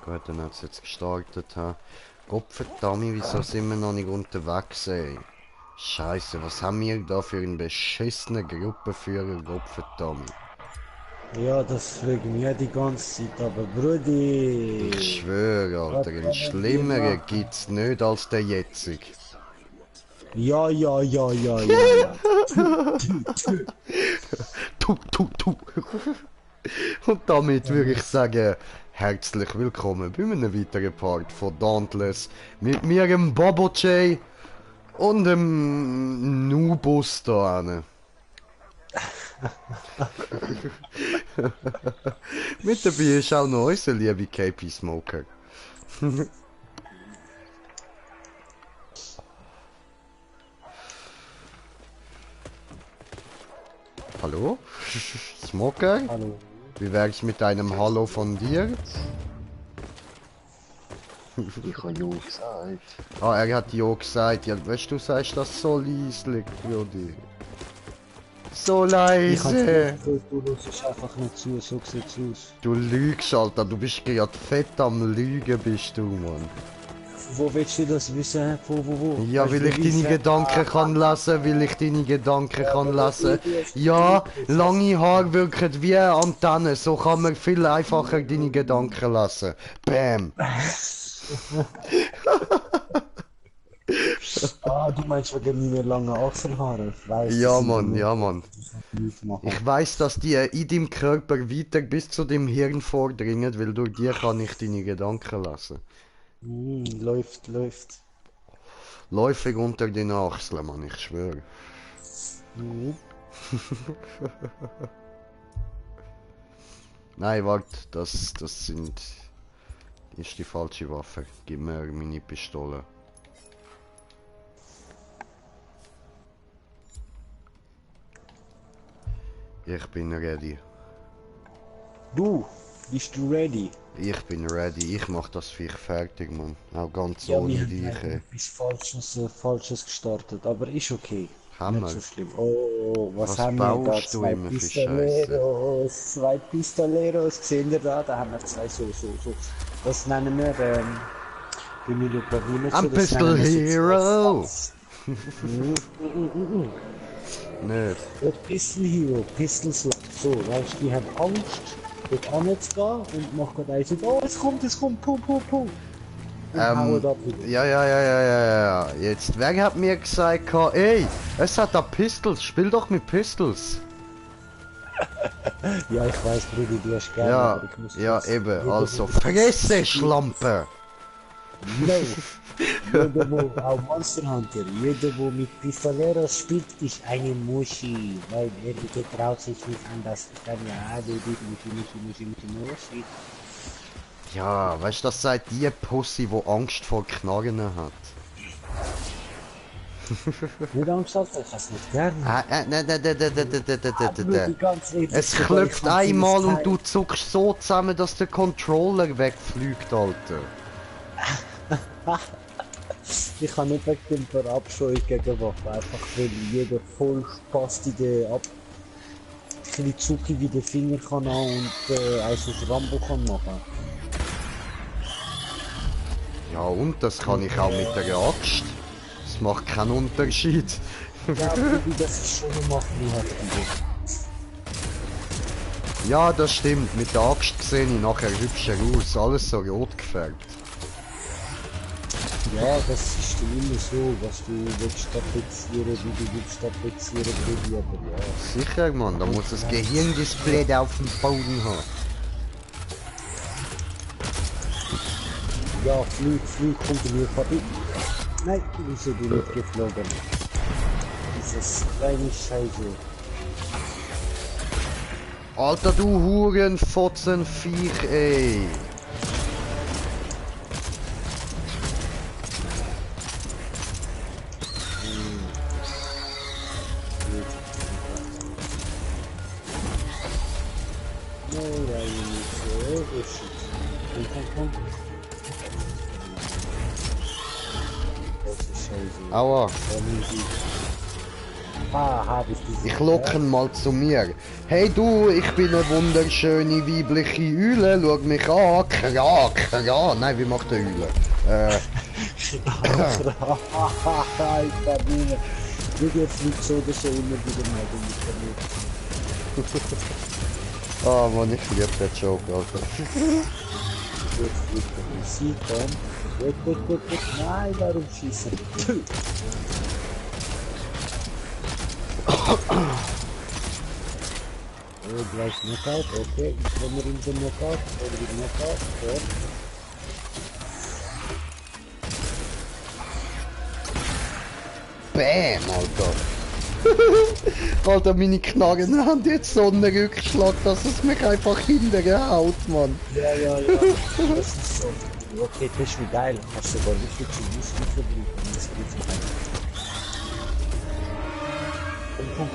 Gut, dann hat es jetzt gestartet. Gottverdammt, wieso sind wir noch nicht unterwegs, ey? Scheiße, was haben wir da für einen beschissenen Gruppenführer, Gottverdammt. Ja, das fragen wir die ganze Zeit, aber Brudi. Ich schwöre, Was Alter, einen können wir schlimmeren machen? gibt's nicht als der jetzige. Ja, ja, ja, ja, ja, ja. Tu, tu, tu. Und damit würde ich sagen, herzlich willkommen bei einem weiteren Part von Dauntless. Mit mir, dem Bobo J und dem Nubus da hinten. Mit dabei ist auch noch unser lieber KP Smoker. Hallo? Smoker? Hallo. Wie wär's mit einem Hallo von dir? Ich habe ja gesagt. Ah, er hat ja gesagt. Ja, weißt du, sagst das so leislich, Brudi. So Ich leise! kann du hörst einfach nicht zu, so sieht's aus. Du lügst, Alter. Du bist gerade fett am Lügen, bist du, Mann. Wo willst du das wissen? Wo? Ja, weil ich deine Gedanken kann lesen, weil ich deine Gedanken kann lesen. Ja, lange Haare wirken wie eine Antenne, so kann man viel einfacher deine Gedanken lesen. Bam! Ah, du meinst wegen meiner langen Achselhaare? Ich weiss, Ja, das sind Mann, die ja, Mann. nicht machen. Ich weiß, dass die in deinem Körper weiter bis zu dem Hirn vordringen, weil durch die kann ich deine Gedanken lesen. Läuft. Läufig unter den Achseln, Mann, ich schwöre. Mhm. Nein, warte, das sind... ist die falsche Waffe. Gib mir meine Pistole. Ich bin ready. Du, bist du ready? Ich bin ready. Ich mach das Viech fertig, Mann. Auch ganz Ja, ohne wir dich. haben etwas Falsches gestartet, aber ist okay. Haben Nicht wir? so schlimm. Oh, was haben wir da? baust du Zwei immer für Pistoleros, zwei Pistoleros, seht ihr da? Da haben wir zwei so. Das nennen wir, bin ich glaube nicht so, I'm das Pistol nennen wir so Hero! zwei Nicht. Der Pistol Hero, Pistol Slug. So, weißt du, die haben Angst, dort anzugehen und machen eins und oh, es kommt, pum. Und hauen ab wieder. Ja. Jetzt, wer hat mir gesagt, ey, es hat da Pistols, spiel doch mit Pistols. Ja, ich weiß, Brudi, du hast gerne, Ja, aber ich muss ja, jetzt eben, jeder, also, der- Fresse, Schlampe! No. Jeder, wo auch Monster Hunter, jeder, wo mit Pistoleros spielt, ist eine Muschi, weil er getraut sich nicht anders. Dann ja, du Muschi. Ja, weißt du, das sagt die Pussy, die Angst vor Knarren hat. Nicht Angst, Alter, ich hab's nicht gerne. Nein. Ganz ehrlich, Es sogar klopft ich kann einmal vieles und du zuckst so zusammen, dass der Controller wegfliegt, Alter. Ich kann nicht wegen dem Verabscheu gegen Waffen, einfach weil jeder voll spastige Zucki wie den Finger kann haben und eins aus Rambo kann machen. Ja, und das kann ich auch mit der Axt. Das macht keinen Unterschied. Ja, Baby, das ist schon eine Mafia heftig. Ja, das stimmt. Mit der Axt sehe ich nachher hübscher aus. Alles so rot gefärbt. Ja, das ist immer so, was du willst tapezieren, wie du willst tapezieren, Baby, aber ja. Sicher, Mann. Da muss das Gehirndisplay auf dem Boden haben. Ja, Flug kommt mir vorbei. Nein, wieso du nicht geflogen? Dieses kleine Scheiße. Alter, du Hurenfotzenviech, ey. No, ja, nicht so, oh shit. Komm. Das ist Scheiße. Aua. Da muss ich. Hab ich gesehen. Ich locke ihn mal zu mir. Hey du, ich bin eine wunderschöne weibliche Eule, schau mich an. Kra, kra. Nein, wie macht der Eule? Alter, Junge. Du fliegst so oder so immer wieder mal mit der Ah, Mann, ich liebe den Joke, Alter. Jetzt fliegt er. Sie kommt. Gut. Nein, warum schießen? Oh, gleich Knockout, okay. Ich komme in den Knockout. Oder die Knockout. So. Bam, Alter. Alter, meine Knarren haben jetzt so einen Rückschlag, dass es mich einfach hinterhaut, Mann. Ja. Das ist so. Okay, das ist wie geil. Hast du sogar richtig viel Muskeln verbraucht. Das geht so geil. Komm.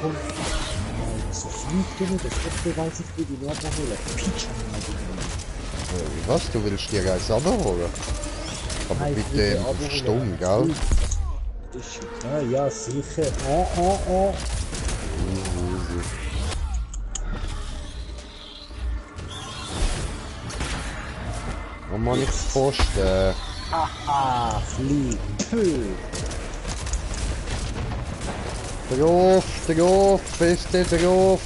So fliegt du, das letzte weiß ich, wie die Leute holen. Peach haben wir gewonnen. Was, du willst dir eins abholen? Aber Nein, bitte auf stumm, gell? Das ist schon klar, ja sicher. Oh. Oh Mann, ich poste. Haha, flieg. Drauf, feste drauf.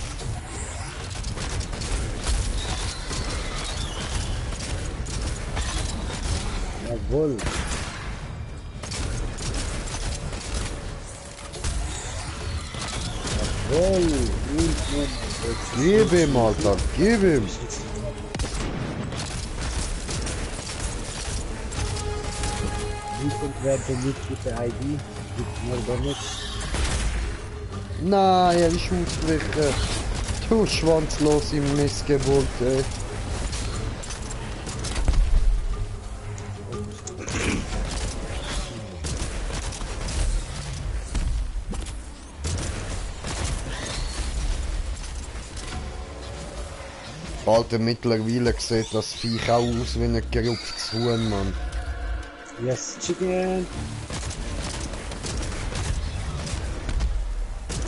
Jawohl. Gib ihm, Alter, gib ihm. Niemand werde nicht mit der ID. Gibt mir gar nichts. Nein, er ist ausgewichen. Du schwanzlose Missgeburt, ey. Alter, mittlerweile sieht das Viech auch aus wie ein gerupftes Huhn, Mann. Yes, chicken.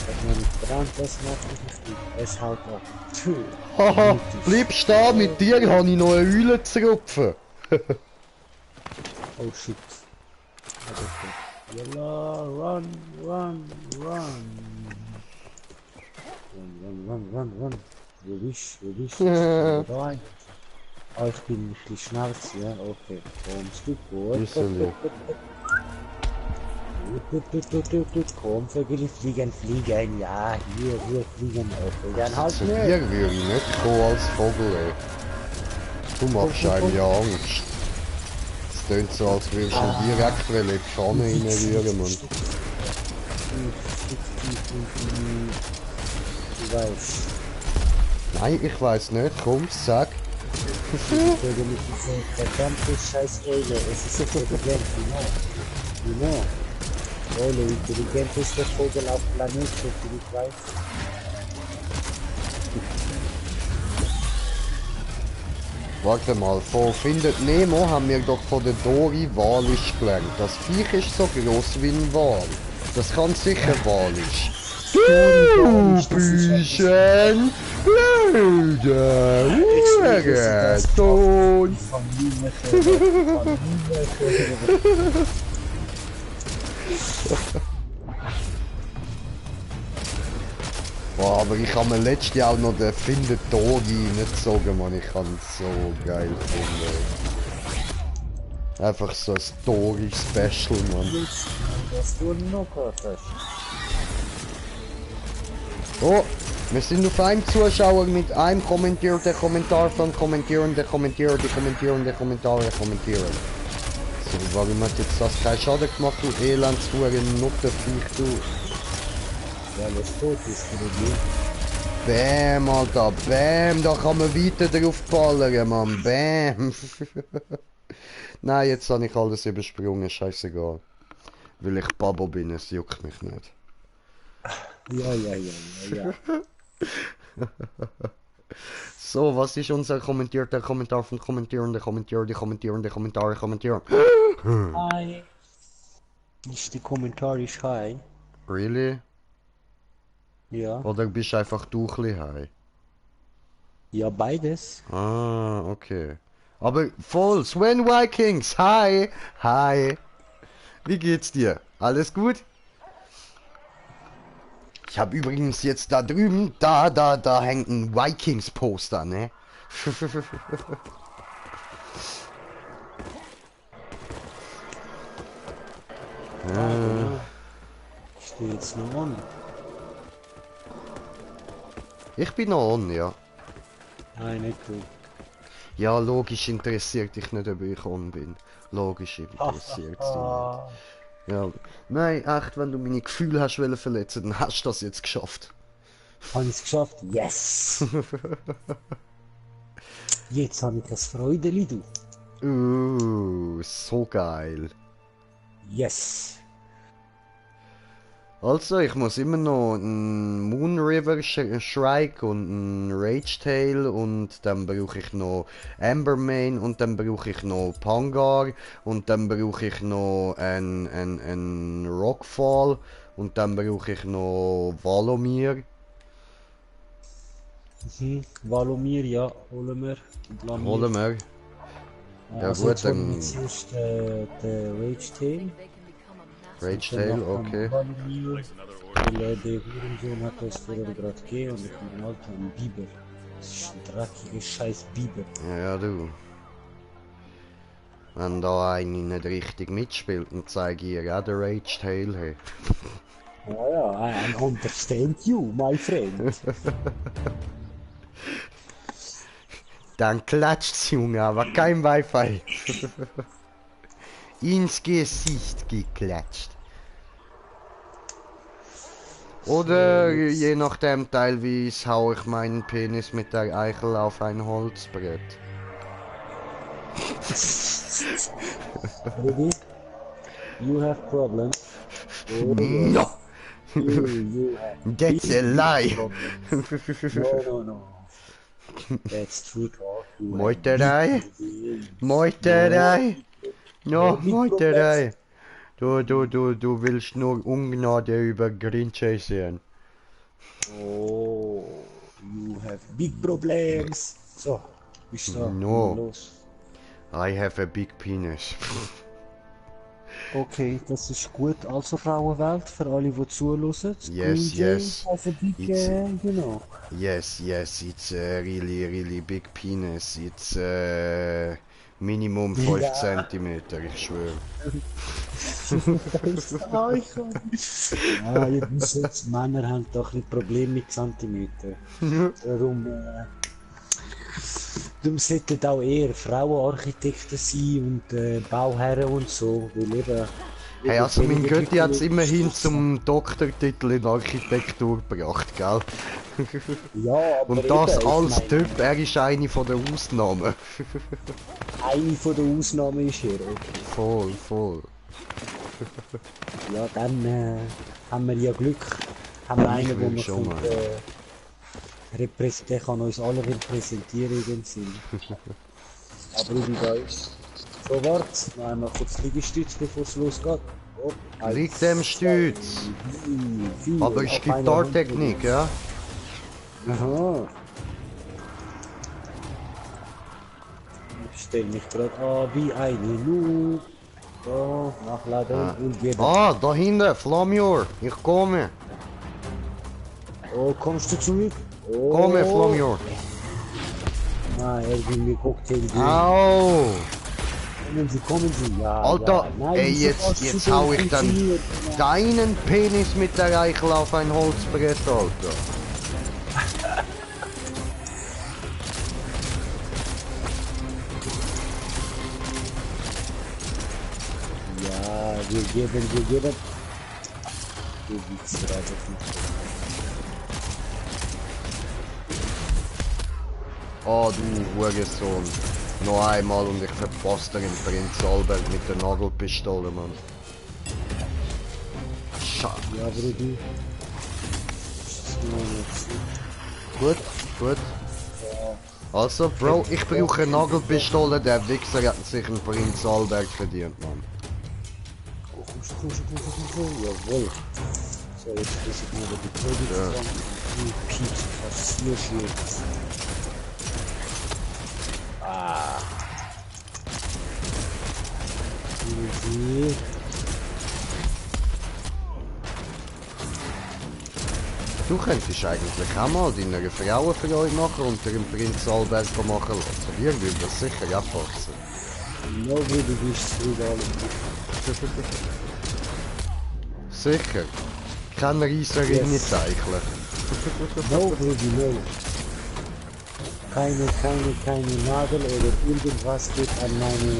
Wenn man dran das macht, es haut ab. Haha, bleib stehen, mit dir habe ich noch eine Eule zu rupfen. Oh shit. Yalla, run. Run. Wo bist du? Rein. Oh, ich bin ein bisschen schnarz, ja, okay. Kommst du gut? Bisschen. Komm, Vögel, fliegen, ja, hier, fliegen, okay. Dann halt Zu nicht. dir würde ich nicht kommen als Vogel, ey. Du machst einem ja Angst. Es tönt so, als würdest du direkt in die Pfanne reinrühren, Mann. Du weißt. Nein, ich weiß nicht, komm, sag. Vögel mit dieser verdammte scheiß Eule, es ist intelligent, you know. Eule, intelligenteste Vogel auf Planet, so viel ich weiß. Warte mal, von Findet Nemo haben wir doch von der Dory Walisch gelernt. Das Viech ist so groß wie ein Wal. Das kann sicher Walisch. Du Büchen, blöde Hurensohn. Boah, aber ich habe mir letztes Jahr auch noch den Findet Dory nicht gezogen, man. Ich kann es so geil finden. Einfach so ein Dory-Special, man. Was du noch hast. Oh, wir sind auf einem Zuschauer mit einem kommentierten Kommentar von kommentierende Kommentare. So, warum hat jetzt das keinen Schaden gemacht, du Elendshuren Nuttenviech, du? Ja, das tot ist, du. Bam, Alter, bam, da kann man weiter drauf ballern, Mann, bam. Nein, jetzt habe ich alles übersprungen, scheißegal. Weil ich Babo bin, es juckt mich nicht. Ja. So, was ist unser kommentierter Kommentar von kommentierende Kommentare? Hi. Nicht die Kommentare, ist hi. Really? Ja. Oder bist du einfach du ein bisschen high? Ja, beides. Ah, okay. Aber voll, Sven Vikings, hi, hi. Wie geht's dir? Alles gut? Ich habe übrigens jetzt da drüben, da hängt ein Vikings-Poster, ne? Genau. Ich stehe jetzt noch an. Ich bin noch on, ja. Nein, nicht gut. Ja, logisch interessiert dich nicht, ob ich on bin. Logisch interessiert dich nicht. Ja, nein, echt, wenn du meine Gefühle hast wollen verletzen, dann hast du das jetzt geschafft. Habe ich es geschafft? Yes! Jetzt habe ich das Freudeli, du. So geil. Yes! Also, ich muss immer noch einen Moon River Shrike und einen Rage Tail und dann brauche ich noch Ambermane und dann brauche ich noch Pangar und dann brauche ich noch einen Rockfall und dann brauche ich noch Valomir. Valomir, ja, holen wir. Blamir. Holen wir. Ja Also gut, jetzt holen wir dann zuerst den Rage Tail. Rage Tail, okay. Valomir. Weil der Hurensohn hat das vorher gerade gegeben und ich bin Alter ein Biber. Das ist ein dreckiger scheiß Biber. Ja, du. Wenn da einer nicht richtig mitspielt, dann zeige ich ihr auch den Rage Tail. Hey. Ja, I understand you, my friend. Dann klatscht's, Junge, aber kein Wi-Fi. Ins Gesicht geklatscht. Oder je nachdem teilweise hau ich meinen Penis mit der Eichel auf ein Holzbrett. Baby, you have problems. No! You have That's a lie! No. That's true talk. You have Moiterei? big problems. Moiterei? No, big Moiterei! Du willst nur Ungnade über Grinche sehen. Oh, you have big problems. So, bist du da? No. Los. I have a big penis. Okay, das ist gut. Also Frauenwelt, für alle, die zuhören. Yes, yes. Also big, It's- you know. Yes, it's a really big penis. It's Minimum 5 Ja. Zentimeter, ich schwöre. Ja, ihr wisst jetzt, Männer haben doch ein Problem mit Zentimeter. Darum sollten auch eher Frauenarchitekten sein und Bauherren und so. Weil eben, Hey, also mein Götti hat es immerhin zum Doktortitel in Architektur gebracht, gell? Ja, aber Und das eben, als ich meine, Typ, er ist eine von den Ausnahmen. eine von den Ausnahmen ist er. Okay. Voll. Ja, dann haben wir ja Glück. Haben wir einen, will der schon uns der kann uns alle repräsentieren in dem Sinn. Aber wie da ist. So, warte, noch einmal kurz Liegestütz, bevor es losgeht. Oh, Liegt dem Stütz. Aber es gibt Gitartechnik, ja? Aha. Ich stelle mich gerade an wie eine Noob. So, nachladen und geben. Ah, da hinten, Flamure, ich komme. Oh, kommst du zurück? Oh. Komme, Flamure. Nein, irgendwie Cocktail. Au! Kommen Sie, ja. Alter, ja. Nein, ey, so jetzt hau ich dann funktioniert. deinen Penis mit der Eichel auf ein Holzbrett, Alter. Ja, wir geben. Du Wichser, also Oh, du Hurensohn. Noch einmal und ich verpasse dir den Prinz Albert mit der Nagelpistole, Mann. Schade. Ja, Brudi. Gut. Also, Bro, ich brauche eine Nagelpistole, der Wichser hat sich einen Prinz Albert verdient, Mann. Jawohl. So, jetzt muss ich mal die Produktion. Wie Pieps passiert jetzt? Ah. Easy. Du könntest eigentlich auch mal deine Frauen für euch machen und den Prinz Albert machen lassen. Wir würden das sicher auch passen. Nobody wishes to all Sicher. Kein Reisserin Yes. nicht eigentlich. Nobody, no. Keine Nadel oder irgendwas geht an meine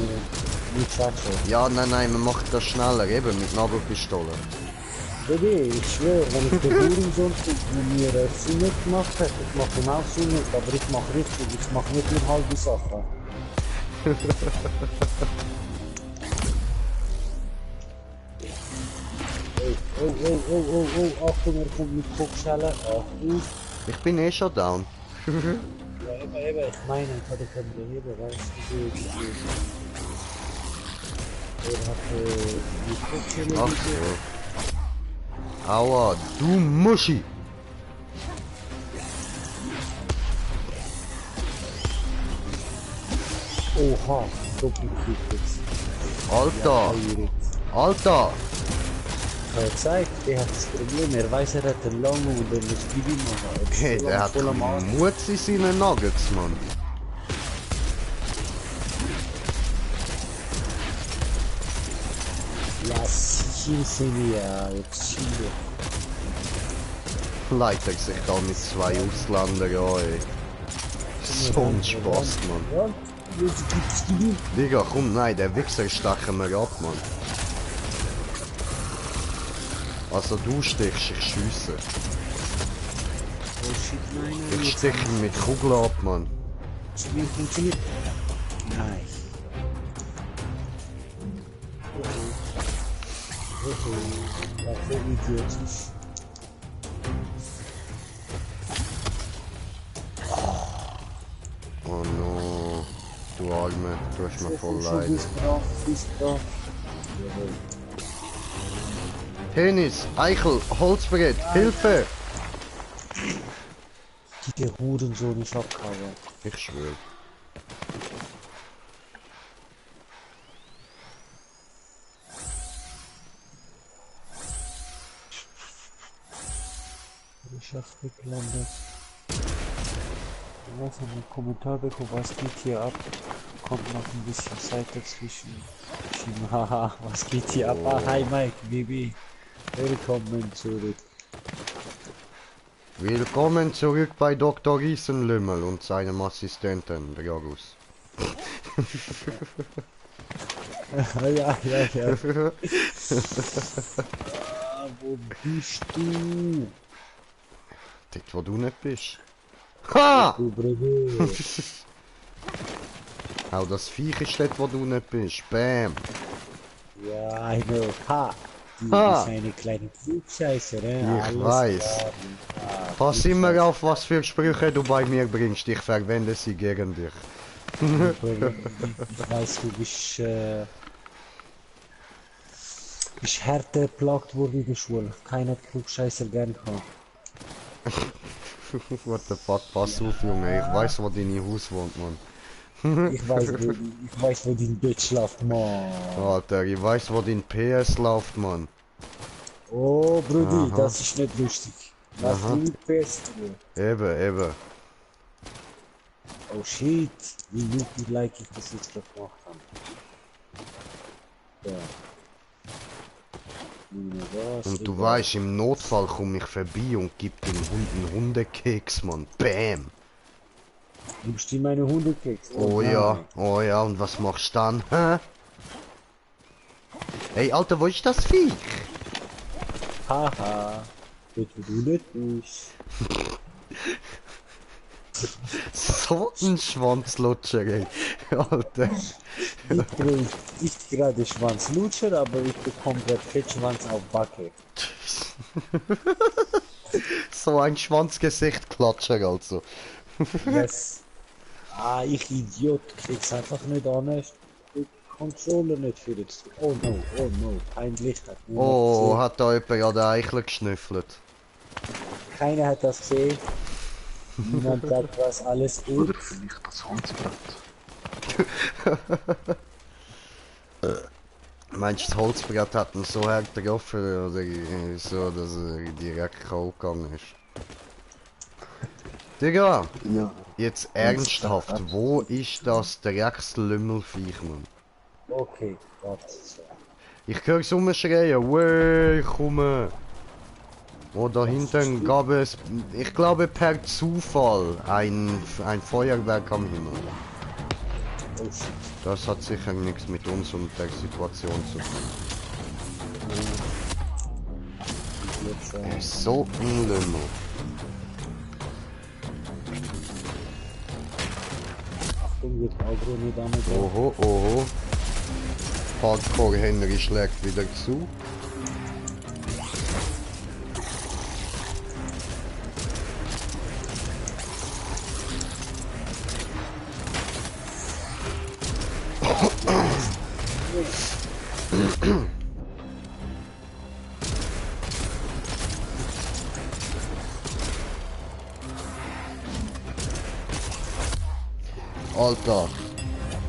Muchacho. Ja, nein, man macht das schneller, eben mit Nagelpistole. Baby, ich schwöre, wenn ich den Hurensohn von mir Sinne gemacht hätte, ich mache ihn auch Sinne, aber ich mache richtig, ich mache nicht nur halbe Sachen. Oh, Achtung, er kommt mit Kochschelle. Achtung. Ich bin eh schon down. Ja, eben, ich meine, ich hatte keinen Beheben, weißt du, er hat mit Kochschelle Ach so. Aua, du Muschi! Oha, Doppelkrieg jetzt. Alter! Ja, Alter! ich habe gezeigt, er hat das Problem, er weiß, er hat einen langen und er muss die machen. Hey, der hat voll am Arsch. Mut in seinen Nuggets, Mann. Ja, sicher sind wir, jetzt Chile. Leitet sich da mit zwei Ausländern an, ey. So ein Spaß, Mann. Ja, jetzt gibt's die. Digga, komm, nein, der Wichser stechen wir ab, Mann. Also du stichst, ich schiesse. Oh shit, nein, Ich stich ihn mit Kugeln ab, Mann. Spiel funktioniert. Nice. Was für idiotisch. Oh no. Du Arme, du hast mir voll leid. Bist drauf. Jawohl. Tennis, Eichel, Holzbrett, Hilfe! Die Hurensohn ist abgehauen. Ich schwöre. Ich hab's gelandet. Ich weiß einen Kommentar bekommen, was geht hier ab? Kommt noch ein bisschen Zeit dazwischen. Haha, was geht hier ab? Ah, hi Mike, Baby. Willkommen zurück. Willkommen zurück bei Dr. Riesenlümmel und seinem Assistenten, Dragus. ja. Ah, wo bist du? Dort, wo du nicht bist. Ha! Du Bruder. Auch das Viech ist dort, wo du nicht bist. Bam! Ja, I know. Ha! Du Ha! bist eine kleine Flugscheiße, ne? Ich Alles weiß. klar. Ja, Pass immer auf, was für Sprüche du bei mir bringst. Ich verwende sie gegen dich. Ich weiß, du bist härter geplagt worden in der Schule. Keiner hat Klugscheißer gern gehabt. What the fuck, pass auf, Junge. Ich weiß, wo deine Haus wohnt, Mann. Ich weiß, wo dein Bett schlaft, Mann. Alter, ich weiß, wo dein PS läuft, Mann. Oh, Brudi, Aha. das ist nicht lustig. Was Aha. du mit PS Eben. Oh shit, wie gut like ich das jetzt gerade gemacht habe. Ja. Und du weißt, im Notfall komme ich vorbei und gib dem Hund einen Hundekeks, Mann. Bam! Gibst du meine Hundekeks? Oh ja, und was machst du dann? Hä? Hey, Alter, wo ist das Viech? Haha, bitte du nicht bist. So ein Schwanzlutscher, ey. Alter. Nicht gerade Schwanzlutscher, aber ich bekomme gerade Fettschwanz auf Backe. So ein Schwanzgesicht-Klatscher, also. Yes. Ah, ich Idiot, krieg's einfach nicht an. Controller nicht für jetzt. Oh no, kein Licht hat nur noch Oh, gesehen. hat da jemand ja den Eichel geschnüffelt? Keiner hat das gesehen. Niemand sagt, was alles Oder ist. vielleicht das Holzbrett. Meinst du, das Holzbrett hat ihn so hart getroffen, oder so, dass er direkt K.O. gegangen ist? Digga, Ja. jetzt ernsthaft, wo ist das Dreckslümmelviech, Mann? Okay, warte. Ich höre es rumschreien, wey, komme! Oh, da hinten gab es, ich glaube per Zufall, ein Feuerwerk am Himmel. Oh shit. Das hat sicher nichts mit uns und der Situation zu tun. Er ist so ein Lümmel. Achtung, wird Agro nicht damit. Oho, oho. Hardcore Henry schlägt wieder zu. Alter.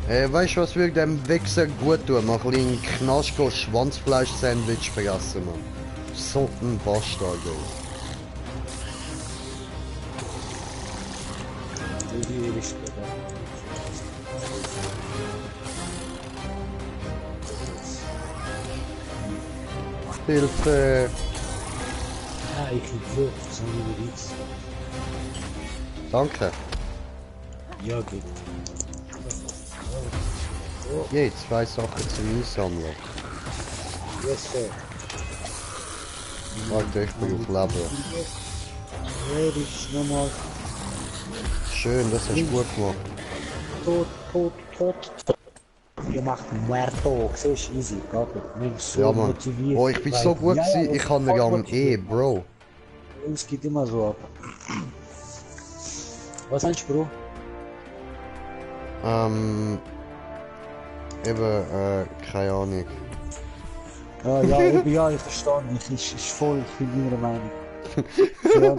Weißt du, was würde dem Wichser gut tun? Mal ein bisschen Knaschko Schwanzfleisch-Sandwich fressen, Mann. So ein Bastard, ey. Hilfe! Ah, ich liebe so eine Ritz. Danke. Ja, geht. Je, 2 Sachen zum Einsammeln. Yes, sir. Warte, ich bin auf Leben. Ja, das ist nochmal Schön, das hast du gut gemacht. tot. Ihr macht Muerto, siehst du, easy, geht nicht. Mensch, so Ja, Mann. motiviert. Oh, ich bin so gut gewesen, ich kann nicht am Bro. Es geht immer so ab. Was meinst du, Bro? Keine Ahnung. Ja, ich verstehe dich. Ich bin ihrer Meinung. Ja,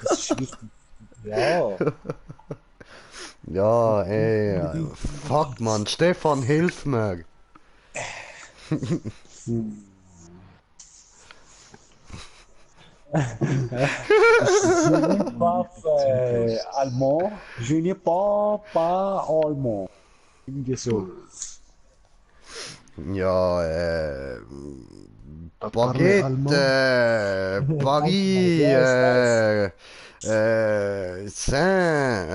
das ist wichtig. Ja. Ja, ey, fuck man, Stefan, hilf mir. Je n'ai pas allemand. Je n'ai pas allemand. Irgendwie so. Ja, Parle allemand. Baguette, Paris, Saint,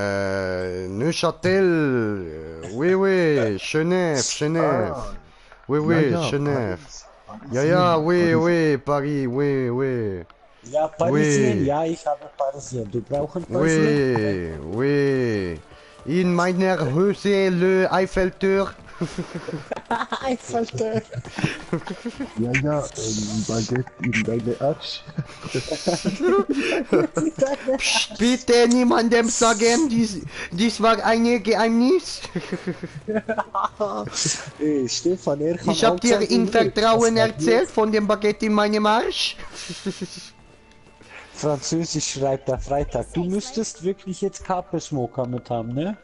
Neuchâtel, oui, Genève. Oui, Ja, Genève. Paris. Ja, Paris. oui, Paris, oui. Ja, Parisien, Oui. ja, ich habe Parisien. Du brauchst Parisien? Oui. In meiner Hose le Eiffeltür. Eiffeltür. Ja, Baguette in deine Arsch. Psst, bitte niemandem sagen, dies war ein Geheimnis. Hey, Stefan, er kann Ich hab auch dir sagen, in Vertrauen das war erzählt von dem Baguette in meinem Arsch. Französisch schreibt er Freitag. Du müsstest wirklich jetzt Carpe Smoker mit haben, ne?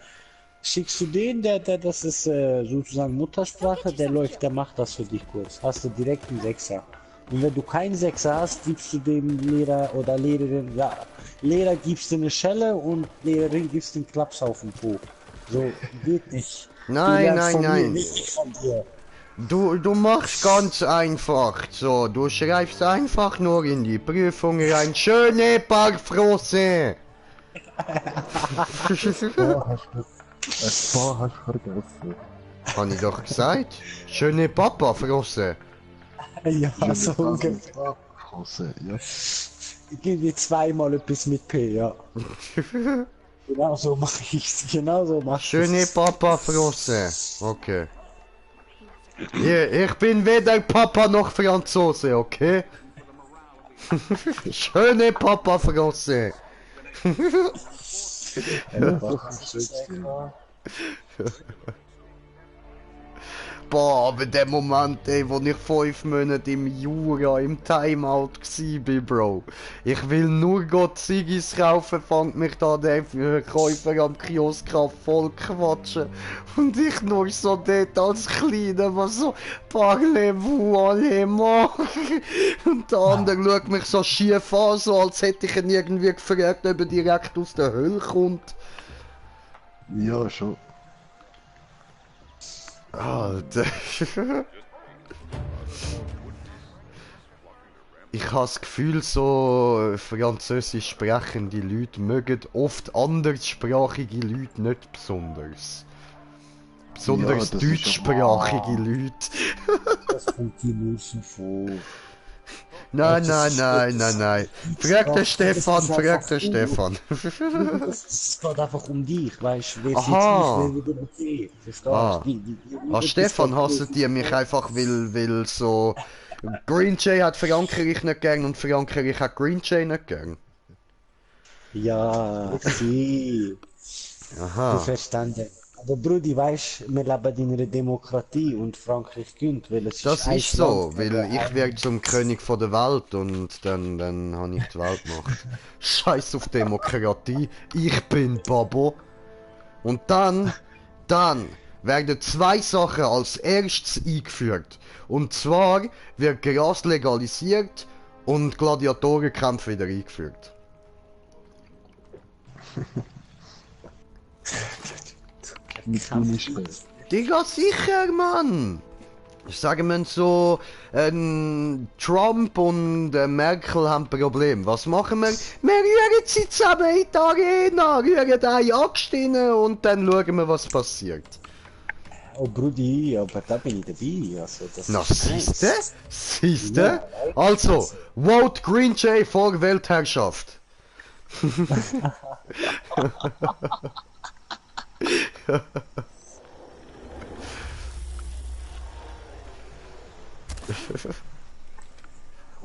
Schickst du den, der das ist sozusagen Muttersprache, der macht das für dich kurz. Hast du direkt einen Sechser. Und wenn du keinen Sechser hast, gibst du dem Lehrer oder Lehrerin, ja, Lehrer gibst du eine Schelle und Lehrerin gibst den Klaps auf den Po. So, geht nicht. Nein, Du lernst von mir, nein. nicht von dir. Du machst ganz einfach. So, du schreibst einfach nur in die Prüfung rein. Schöne Parkfrosse. Das Paar hast du vergessen. Hab ich doch gesagt. Schöne Papa-Frosse. Ja, so ungefähr. Hose, ja. Ich gebe dir zweimal etwas mit P, ja. Genau so mache ich's. Genau so mach Schöne ich's. Papa-Frosse. Okay. Ich bin weder Papa noch Franzose, okay? Schöne Papa-Frosse. Boah, aber der Moment, ey, wo ich 5 Monate im Jura im Timeout war, Bro. Ich will nur Gott Ziggis kaufen, fängt mich da der Käufer am Kiosk an voll quatschen. Und ich nur so dort als Kleiner, was so, parlez-vous allemand? Und der andere schaut mich so schief an, so als hätte ich ihn irgendwie gefragt, ob er direkt aus der Hölle kommt. Ja, schon. Alter. Ich habe das Gefühl, so französisch sprechende Leute mögen oft anderssprachige Leute nicht besonders. Besonders Ja, das ist deutschsprachige Leute. Das kommt hier nur so vor. Nein, das nein, ist- nein, nein, nein. das- Frag den das- Stefan, das ist frag einfach den Stefan. Es geht einfach um dich, weißt du? Wer Aha. sieht mich, wer wieder mit dir? Verstehst du? Ah. Ah, Stefan, hasset ihr mich einfach, weil so... Green Jay hat Frankreich nicht gern und Frankreich hat Green Jay nicht gern. Ja, sie. Du Aha. verstanden. Aber Brudi, weißt du, wir leben in einer Demokratie und Frankreich gönnt, weil es Das ein ist so, Land, weil aber ich werde zum König von der Welt und dann habe ich die Welt gemacht. Scheiß auf Demokratie, ich bin Babo. Und dann werden 2 Sachen als erstes eingeführt. Und zwar wird Gras legalisiert und Gladiatorenkämpfe wieder eingeführt. Nicht du nicht. Digga, sicher, Mann! Ich sage mir so, Trump und Merkel haben ein Problem. Was machen wir? Wir rühren sie zusammen in die Arena, rühren eine Axt rein und dann schauen wir, was passiert. Oh Brudi, aber da bin ich dabei. Also, das Na, ist siehste? nice. Siehste? Ja, Also, vote Green Jay vor Weltherrschaft.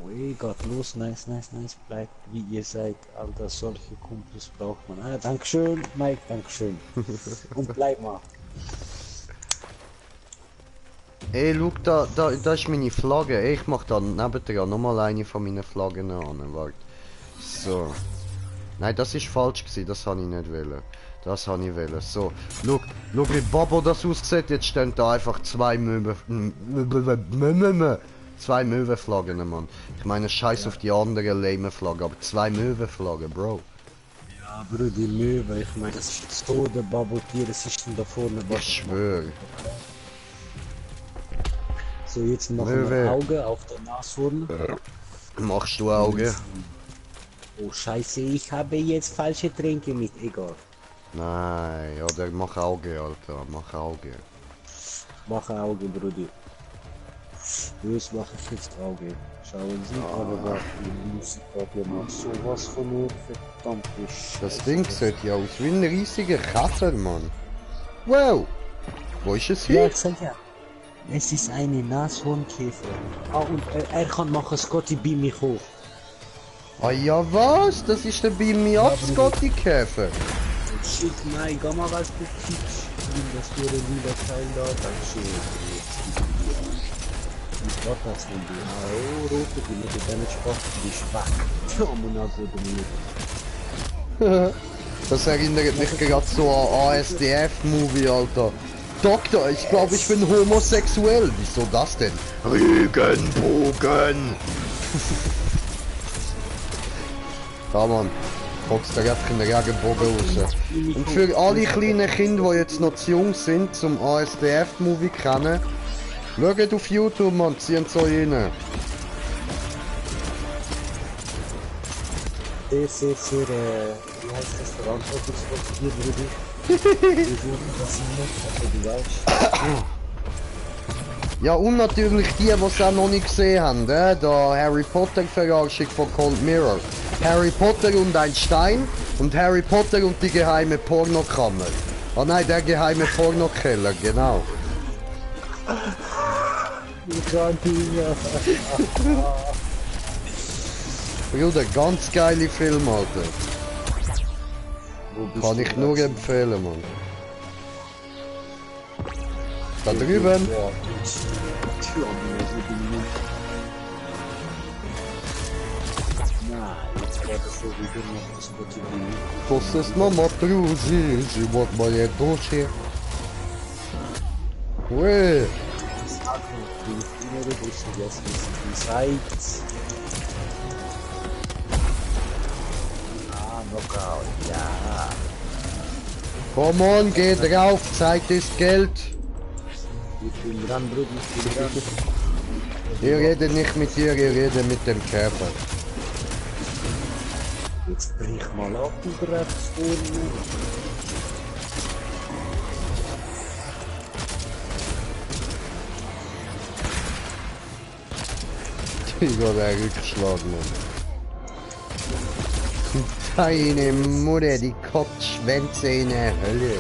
Ui, geht los, nice, nice, nice. Bleibt wie ihr seid, Alter, solche Kumpels braucht man. Ah, Dankeschön, Mike, Dankeschön. Und bleib mal. Ey, schau, da ist meine Flagge. Ey, ich mach da nebendran nochmal eine von meinen Flaggen an. Warte. So. Nein, das ist falsch gewesen, das habe ich nicht wollen. Das habe ich wollen. So, schau wie Bobo das aussieht. Jetzt stehen da einfach 2 zwei Möwenflaggen, Mann. Ich meine, scheiß auf die anderen lame Flaggen, aber 2 Möwenflaggen, Bro. Ja, Brudi, Möwe, ich meine, das ist das Tode, Babotier, das ist denn da vorne. Ich schwöre. So, jetzt machen Möwe. wir Auge auf der Nashorn. Machst du Auge? Oh Scheiße, ich habe jetzt falsche Tränke mit, egal. Nein, oder mach Auge, Alter, mach Auge. Mach Auge, Brudi. Jetzt mache ich jetzt Auge. Schauen Sie, aber warte, die Musikkarte macht sowas von mir, verdammte Scheiße. Das Ding sieht ja aus wie ein riesiger Käfer, Mann. Wow! Wo ist es Ja, hier? ich sag ja. Es ist eine Nashornkäfer. Ah, und er kann machen, Scotty, beam mich hoch. Ah ja, was? Das ist der Beam Me Up Scotty Käfer. Shit, nein, geh mal was du kriegst. Das wäre lieber Teil da, dankeschön. Ich glaube, das sind die AO-Rote, die mit der Damage Box, die schwach. Das erinnert mich gerade so an ASDF-Movie, Alter. Doktor, ich glaube, ich bin homosexuell. Wieso das denn? Regenbogen! Da, Mann. Kotzt der einfach in den Regenbogen raus. Und für alle kleinen Kinder, die jetzt noch zu jung sind, zum ASDF-Movie kennen, schaut auf YouTube, Mann, ziehen so rein. Sehr, wie heißt das verantwortungsvoll Brudi? Du weißt. Ja, und natürlich die es auch noch nicht gesehen haben, da Harry Potter Verarschung von Cold Mirror. Harry Potter und ein Stein und Harry Potter und die geheime Pornokammer. Oh nein, der geheime Pornokeller, genau. Bruder, ganz geile Film, Alter. Kann ich nur empfehlen, Mann. Da drüben. Boah, die Na, jetzt geht es so wie du noch das Gute Das ist Mama Trusi, sie wird mal hier durch. Ui. die innere Richtung jetzt die Seite. Knockout, ja. Komm on, geh drauf, Zeit ist Geld. Ich bin dran, Bruder, ich bin dran. Ich rede nicht mit dir, ich rede mit dem Körper. Jetzt brich mal ab, du rechts vorne. Ich habe einen Rückschlag, Mann. Deine Mutter, die Kopfschwänze in der Hölle.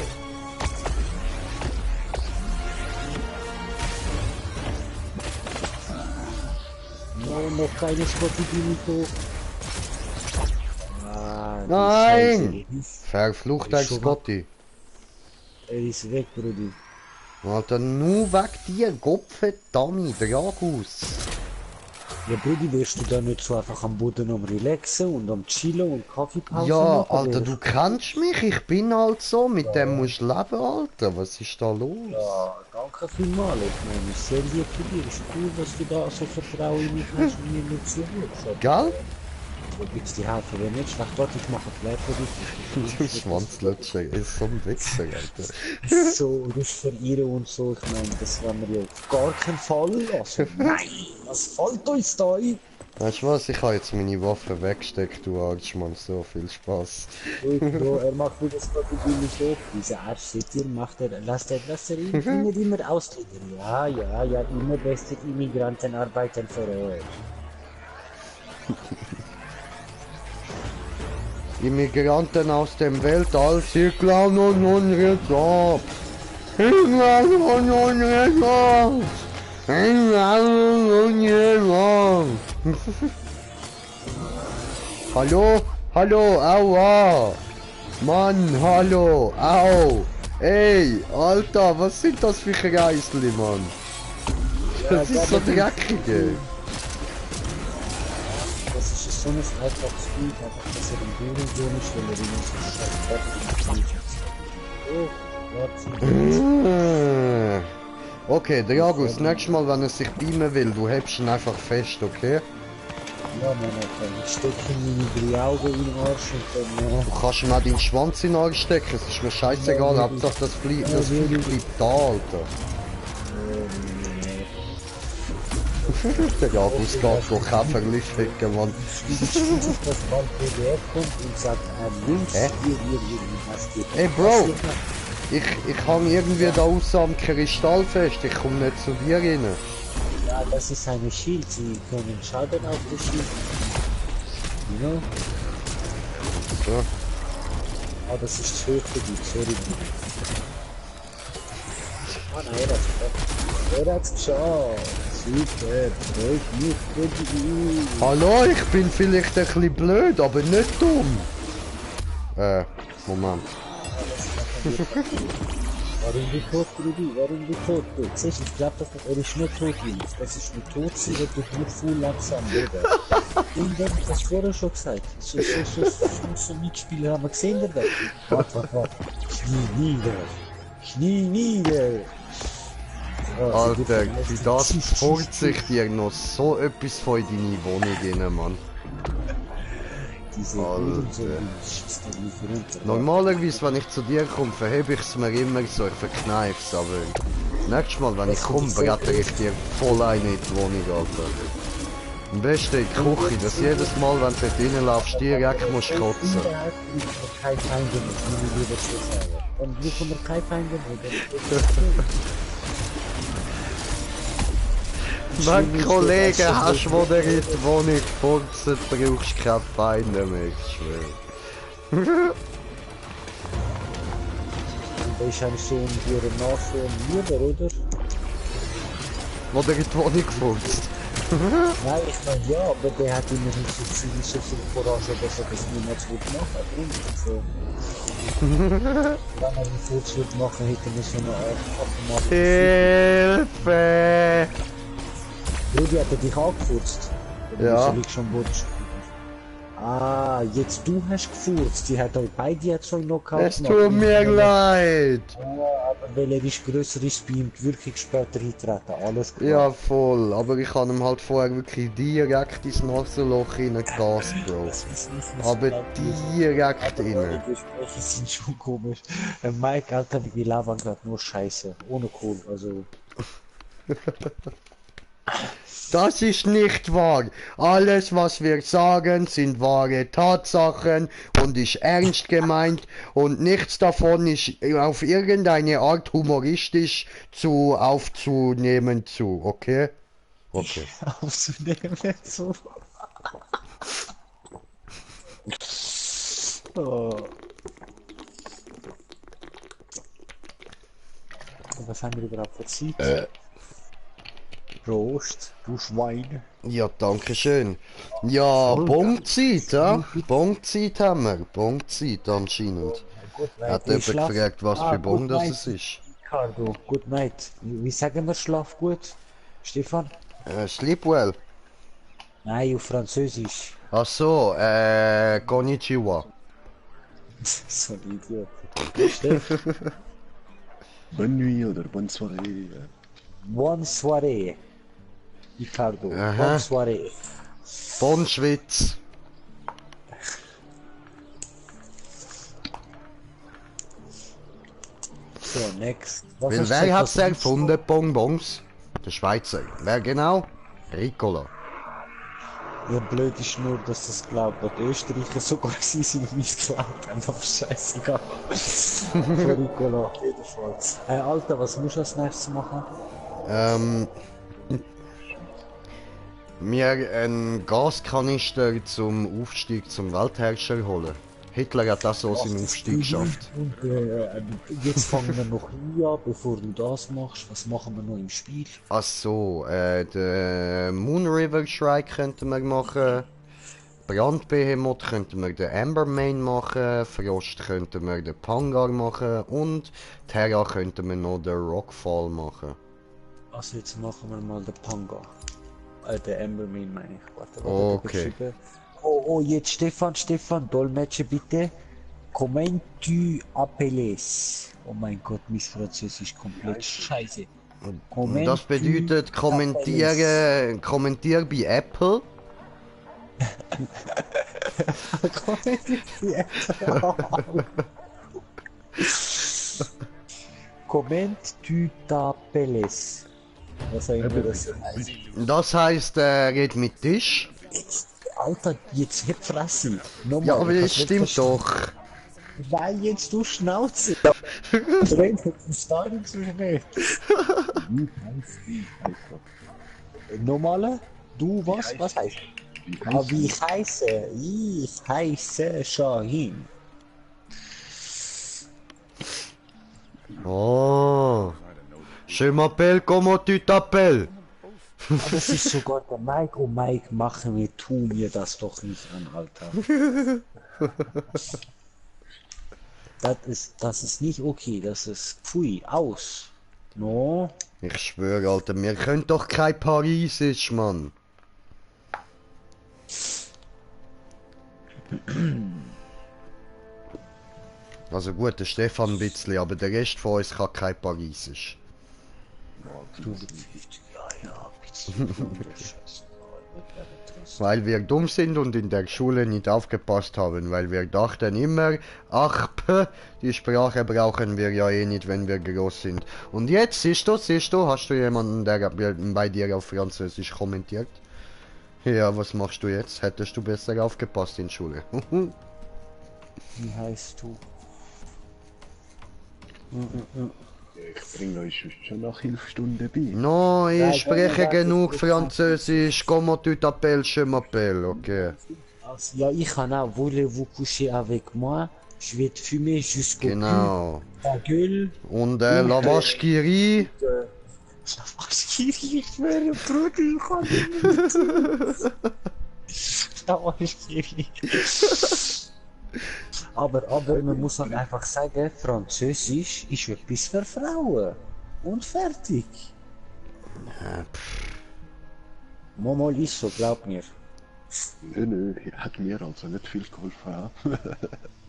No, noch keine Spotty-Binito. Ah, Nein! Scheiße. Verflucht ein Scotty. Er ist weg, Bruder. Alter, nur weg dir, Gopfe, Dummy, Dragus. Ja, Brudi, wirst du da nicht so einfach am Boden am Relaxen und am Chillen und Kaffeepause Ja, machen? Alter, du kennst mich, ich bin halt so, mit dem musst du leben, Alter. Was ist da los? Ja, danke vielmals. Ich meine, ich sehr lieb für dich. Ist cool, dass du da so Vertrauen in mich hast und mir nicht zuhörst. Gell? Du willst dir helfen, wenn nicht, schlecht dort, ich mache Play für dich. Du Schwanzlutscher, ist so ein Wichser, Alter. So, das verirren und so, ich meine, das wollen wir ja auf gar keinen Fall lassen. Nein, was fällt uns da ein? Weißt du was, ich habe jetzt meine Waffe weggesteckt, du Arschmann, so viel Spaß. Bro, er macht wieder das Protokoll so. Dieser Arsch sieht ihr, macht er, lasst er immer ausgliedern. Ja, immer beste Immigranten arbeiten für euch. Immigranten aus dem Weltall, sie klauen uns unsere Jobs. Sie klauen uns unsere Jobs. Sie klauen unsere Jobs. Hallo? Hallo, aua. Mann, hallo, au. Ey, Alter, was sind das für Kreisli, Mann? Das ist so dreckig, ey. Das ist so ein einfaches Spiel, einfach, dass er den Boden so nicht will, er muss es Okay, Dragus, nächstes Mal, wenn er sich beamen will, du hebst ihn einfach fest, okay? Ja, Mann, ich stecke ihm meine 3 Augen in den Arsch und dann... Du kannst ihm auch deinen Schwanz in den Arsch stecken, es ist mir scheißegal, Hauptsache das Vieh bleibt da, Alter. Der Dragus geht so Käferli ficken, Mann. Das Band PDF kommt und sagt, links, hier, was geht. Ey, Bro! Ich hang irgendwie da außen am Kristall fest, ich komm nicht zu dir rein. Ja, das ist eine Schild, sie können Schaden auf das Schild. You know? So. Ah, das ist zu hoch für dich, sorry. Ah nein, er hat's geschafft. Super, freut mich für dich. Hallo, ich bin vielleicht ein bisschen blöd, aber nicht dumm. Moment. Warum du tot, Brudi? Warum du tot? Du siehst, ich glaube, er ist nicht tot, Jungs. Das ist nicht tot, sie wird durch nicht voll langsam, oder? Und dann, das vorher schon gesagt. So Mitspieler haben wir gesehen, der Welt. Warte. Knie nieder. Alter, für das furcht sich dir noch so etwas von in deine Wohnung rein, Mann. Diese Alter. Normalerweise, wenn ich zu dir komme, verhebe ich es mir immer so, ich verkneife es, aber nächstes Mal, wenn ich komme, bretter ich dir voll eine in die Wohnung, Alter. Am besten in die Küche, dass jedes Mal, wenn du dort reinlaufst, direkt musst kotzen. Kein Feinde mehr, wie wir das so sagen. Dann brauchen wir kein Feinde mehr. Mein Kollege, hast du wieder in die Wohnung gefurzt, brauchst keine Feinde mehr, ich schwöre. Das ist eigentlich so ein Nase und Lieder, oder? Oder in die Wohnung gefurzt. Nein, ich meine ja, aber der hat immerhin so viel Courage, dass er das niemals gut machen würde. Wenn er den Furz würde machen, hätte er so eine Art abgemacht. Hilfe! Rudi hat er dich angefurzt. Ja. Oder schon am Boden? Ah, jetzt du hast gefurzt. Die hat euch beide jetzt schon noch gehabt. Es tut mir leid! Aber weil er ist grösser ist, beamt wirklich später eintreten. Alles klar. Ja, voll. Aber ich habe ihm halt vorher wirklich direkt ins Nasenloch reingegast, Bro. Aber direkt rein. Die Gespräche sind schon komisch. Mike, Alter, wir labern gerade nur Scheiße. Ohne Kohl, also... Das ist nicht wahr. Alles, was wir sagen, sind wahre Tatsachen und ist ernst gemeint und nichts davon ist auf irgendeine Art humoristisch aufzunehmen, okay? Okay. Aufzunehmen, so. Oh. Was haben wir überhaupt für Zeit? Prost, du Schwein. Ja, danke schön. Ja, Bonzeit, ja? Bonzeit haben wir. Bonzeit anscheinend. Hat jemand gefragt, was für Bon das es ist. Ricardo, good night. Wie sagen wir Schlaf gut? Stefan? Sleep well. Nein, auf Französisch. Ach so, Konnichiwa. So ein Idiot. Steff, Bonne nuit oder bonne soirée. bonne soirée. Ricardo, Aha. bonne soirée. Bon Schwitz. So, next. Was Weil hast du wer gesagt, hat's was du erfunden, Bonbons? Der Schweizer. Wer genau? Ricola. Ja, blöd ist nur, dass das glaubt, dass die Österreicher sogar sie sind und nicht glaubt haben, aber scheißegal. Von Ricola, jedenfalls. Alter, was musst du als nächstes machen? Mir einen Gaskanister zum Aufstieg zum Weltherrscher holen. Hitler hat das so seinen Aufstieg geschafft. Und jetzt fangen wir noch hier an, bevor du das machst. Was machen wir noch im Spiel? Ach so, den Moon River Shrike könnten wir machen. Brandbehemoth könnten wir den Ambermane machen. Frost könnten wir den Pangar machen. Und Terra könnten wir noch den Rockfall machen. Also jetzt machen wir mal den Panga. Der Ambermane meine ich. Warte, Okay. Oh, jetzt Stefan, Dolmetscher bitte. Comment tu appelles? Oh mein Gott, mein Französisch komplett scheiße. Comment Das bedeutet kommentier bei Apple. Comment tu t'appelles? Was auch immer das heißt. Das heisst, red mit Tisch. Alter, jetzt hab Fresse. Nochmal, Ja, aber ich das hab's nicht stimmt verstanden. doch. Weil jetzt du Schnauze. Verstehe zu nicht. Normale? Du was? Was heißt? Wie ich heiße? Ich heiße Shahin. Oh. Je m'appelle comment tu t'appelles? Das ist sogar der Mike. Oh Mike, tu mir das doch nicht an, Alter. Das ist nicht okay. Das ist pfui, aus. No. Ich schwöre, Alter, wir können doch kein Parisisch, Mann. Also gut, der Stefan ein bisschen, aber der Rest von uns kann kein Parisisch. Weil wir dumm sind und in der Schule nicht aufgepasst haben, weil wir dachten immer, ach, die Sprache brauchen wir ja eh nicht, wenn wir groß sind. Und jetzt, siehst du, hast du jemanden, der bei dir auf Französisch kommentiert? Ja, was machst du jetzt? Hättest du besser aufgepasst in Schule? Wie heißt du? Ich bringe euch schon nach Hilfstunde bei. No, ich Nein, spreche nein, genug nein, Französisch. Comment tu t'appelles, je m'appelle, okay. Also, ja, ich kann auch. Voulez-vous coucher avec moi? Je vais te fumer jusqu'au Genau. cul. Ta gueule. Und la vache qui rit. Ich schwöre, Bruder, ich kann nicht. Aber man muss halt einfach sagen, Französisch ist etwas für Frauen. Und fertig. Mal ist so, glaub mir. Nö, hat mir also nicht viel geholfen. Ja.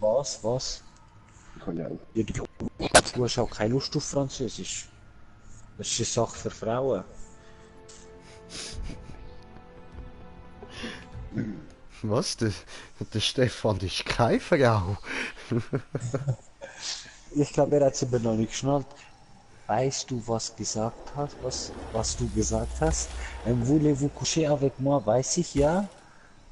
Was? Ich habe ja auch. Ja, du hast auch keine Lust auf Französisch. Das ist eine Sache für Frauen. Was? Der Stefan ist keine Frau. Ich glaube, er hat es aber noch nicht geschnallt. Weißt du, was gesagt hast, was du gesagt hast? Voulez-vous coucher avec moi, weiß ich ja.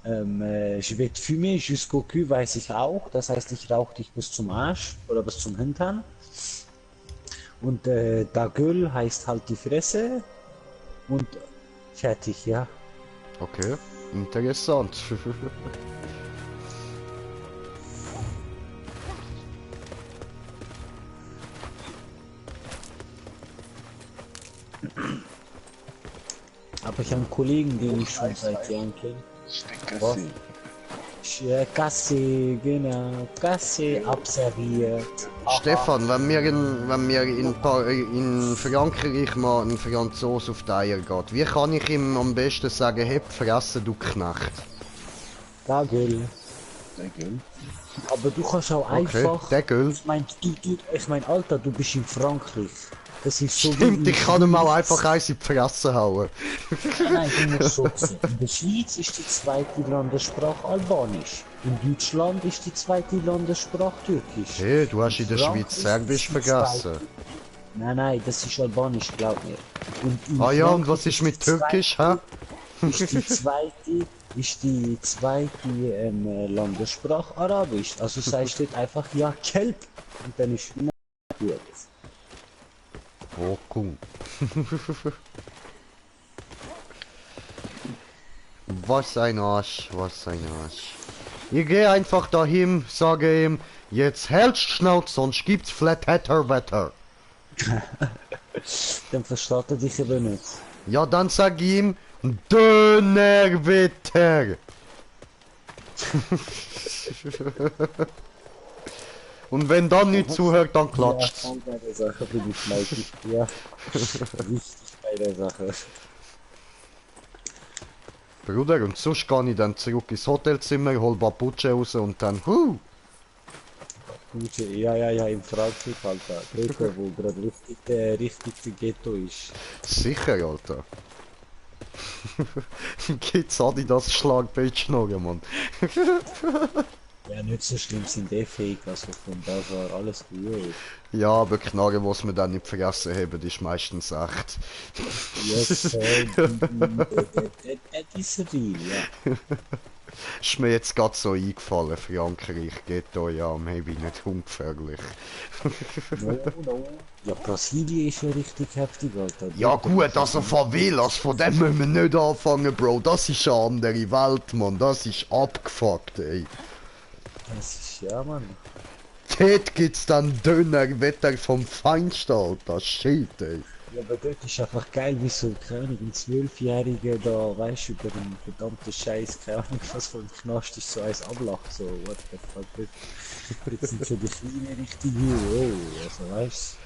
Je vais te fumer jusqu'au cul, weiß ich auch. Das heißt, ich rauche dich bis zum Arsch oder bis zum Hintern. Und da Gueule heißt halt die Fresse. Und fertig, ja. Okay, interessant. Aber ich habe einen Kollegen, den ich schon seit Jahren kenne. Was? Kasse, genau, Kasse abserviert. Stefan, wenn mir in Frankreich mal ein Franzose auf die Eier geht, wie kann ich ihm am besten sagen, heb fressen, du Knecht? Da, Gueule. Sehr gell. Aber du kannst auch Okay, einfach. der Gueule. Ich mein, Alter, du bist in Frankreich. Das ist so Stimmt, wie ich kann ihm auch einfach eins in die Fresse hauen. Nein, du musst so sehen. In der Schweiz ist die zweite Landessprache Albanisch. In Deutschland ist die zweite Landessprache Türkisch. Hey, du hast in der Frankreich Schweiz Serbisch ist die vergessen. zweite- Nein, das ist Albanisch, glaub mir. Und in Ah ja, und Frankreich was ist mit die zweite- Türkisch, hä? ist die zweite Landessprache Arabisch. Also sagst du einfach ja Kelp und dann ist immer gut. Oh, cool. Was ein Arsch, was ein Arsch. Ich gehe einfach dahin, sage ihm, jetzt hältst Schnauze, sonst gibt's Flat Hatter Wetter. Dann versteht er dich aber nicht. Ja, dann sag ihm, Dönerwetter. Und wenn dann nicht zuhört, dann klatscht's. Ja, voll bei der Sache bin ich fleißig. Ja, richtig bei der Sache. Bruder, und sonst gehe ich dann zurück ins Hotelzimmer, hol Paputsche raus und dann, Gute, ja, in Frankreich, Alter. Dort, wo gerade richtig Ghetto ist. Sicher, Alter. Geht's Adidas Schlagpage noch, Mann. Ja, nicht so schlimm sind die fähig, also von da war alles gut. Ja, aber Knarre, was wir dann nicht vergessen haben, ist meistens echt. Yes, that is real, ja. Ist mir jetzt gerade so eingefallen, Frankreich, Ghetto, ja, maybe nicht ungefährlich. No. Ja, Brasilien ist ja richtig heftig, Alter. Ja gut, also Favelas, von dem müssen wir nicht anfangen, Bro. Das ist eine andere Welt, Mann. Das ist abgefuckt, ey. Das ist, ja, Mann. Dort gibt's dann Dönerwetter vom Feinsten, Alter. Shit, ey. Ja, aber dort ist einfach geil, wie so, keine Ahnung, ein 12-Jähriger da, weißt du, über den verdammten Scheiß, keine Ahnung, was von dem Knast ist, so eins ablacht, so, what the fuck, dort sind so die Kleinen richtig also, weißt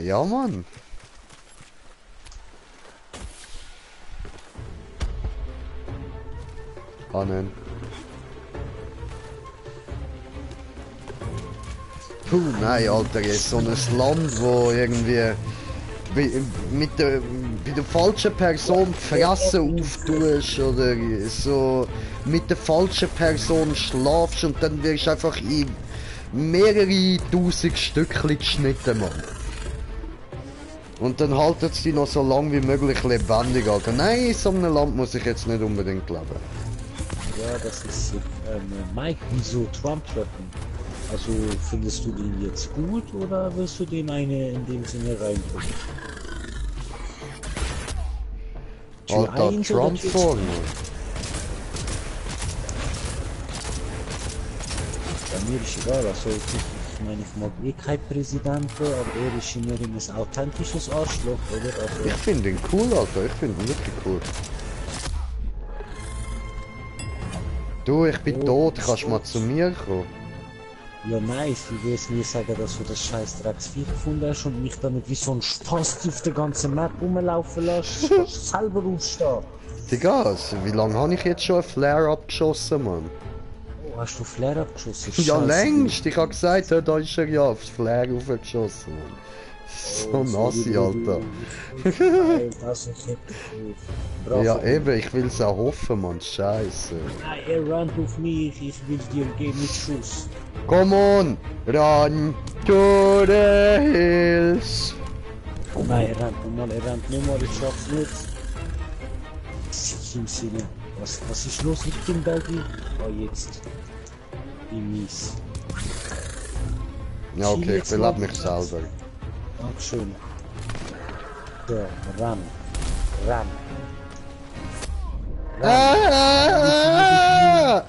Ja, Mann. Ah, nein. Puh, nein, Alter, jetzt so ein Land, wo irgendwie bei der falschen Person die Fresse auftust oder so mit der falschen Person schlafst und dann wirst du einfach in mehrere tausend Stückchen geschnitten, Mann. Und dann haltet sie noch so lang wie möglich lebendig, Alter. Nein, in so einem Land muss ich jetzt nicht unbedingt leben. Ja, das ist Mike, wieso Trump treffen? Also findest du den jetzt gut oder willst du den eine in dem Sinne reindrücken? Alter, Tür Trump Tür vor zwei? mir. Bei mir ist egal, also ich meine, ich mag eh keinen Präsidenten, aber er ist immerhin ein authentisches Arschloch, oder? Also, Ich finde ihn cool, Alter. Ich finde ihn wirklich cool. Du, ich bin tot. Kannst mal zu mir kommen? Ja, nice, wie willst du mir sagen, dass du das scheiß Drecksvieh gefunden hast und mich damit wie so ein Spast auf der ganzen Map rumlaufen lässt? Du kannst selber aufstehen. Digga, wie lange habe ich jetzt schon einen Flare abgeschossen, Mann? Oh, hast du Flare abgeschossen? Ja, Scheiße, längst. Ich hab gesagt, da ist er ja aufs Flare aufgeschossen, Mann. So nassi, Alter. Das ist wirklich bravo. Ja, eben, ich will's auch hoffen, Mann. Scheiße. Nein, er rennt auf mich, ich will dir gehen mit Schuss. Come on, run to the hills. Nein, er rennt nochmal, ich schaff's nicht. Sich im Sinne. Was ist los mit dem Doggy? Oh, jetzt. Wie mies. Ja, okay, ich belab mich selber. Dankeschön. So, ran. Ah,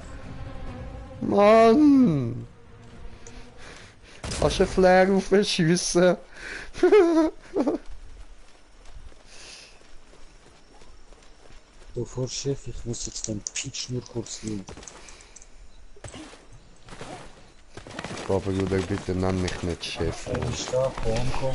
Mann! Kannst du einen Flare aufschiessen? Bevor Chef, ich muss jetzt den Pitch nur kurz nehmen. Papa, Bruder, bitte nenn mich nicht Chef. Er ist da, komm.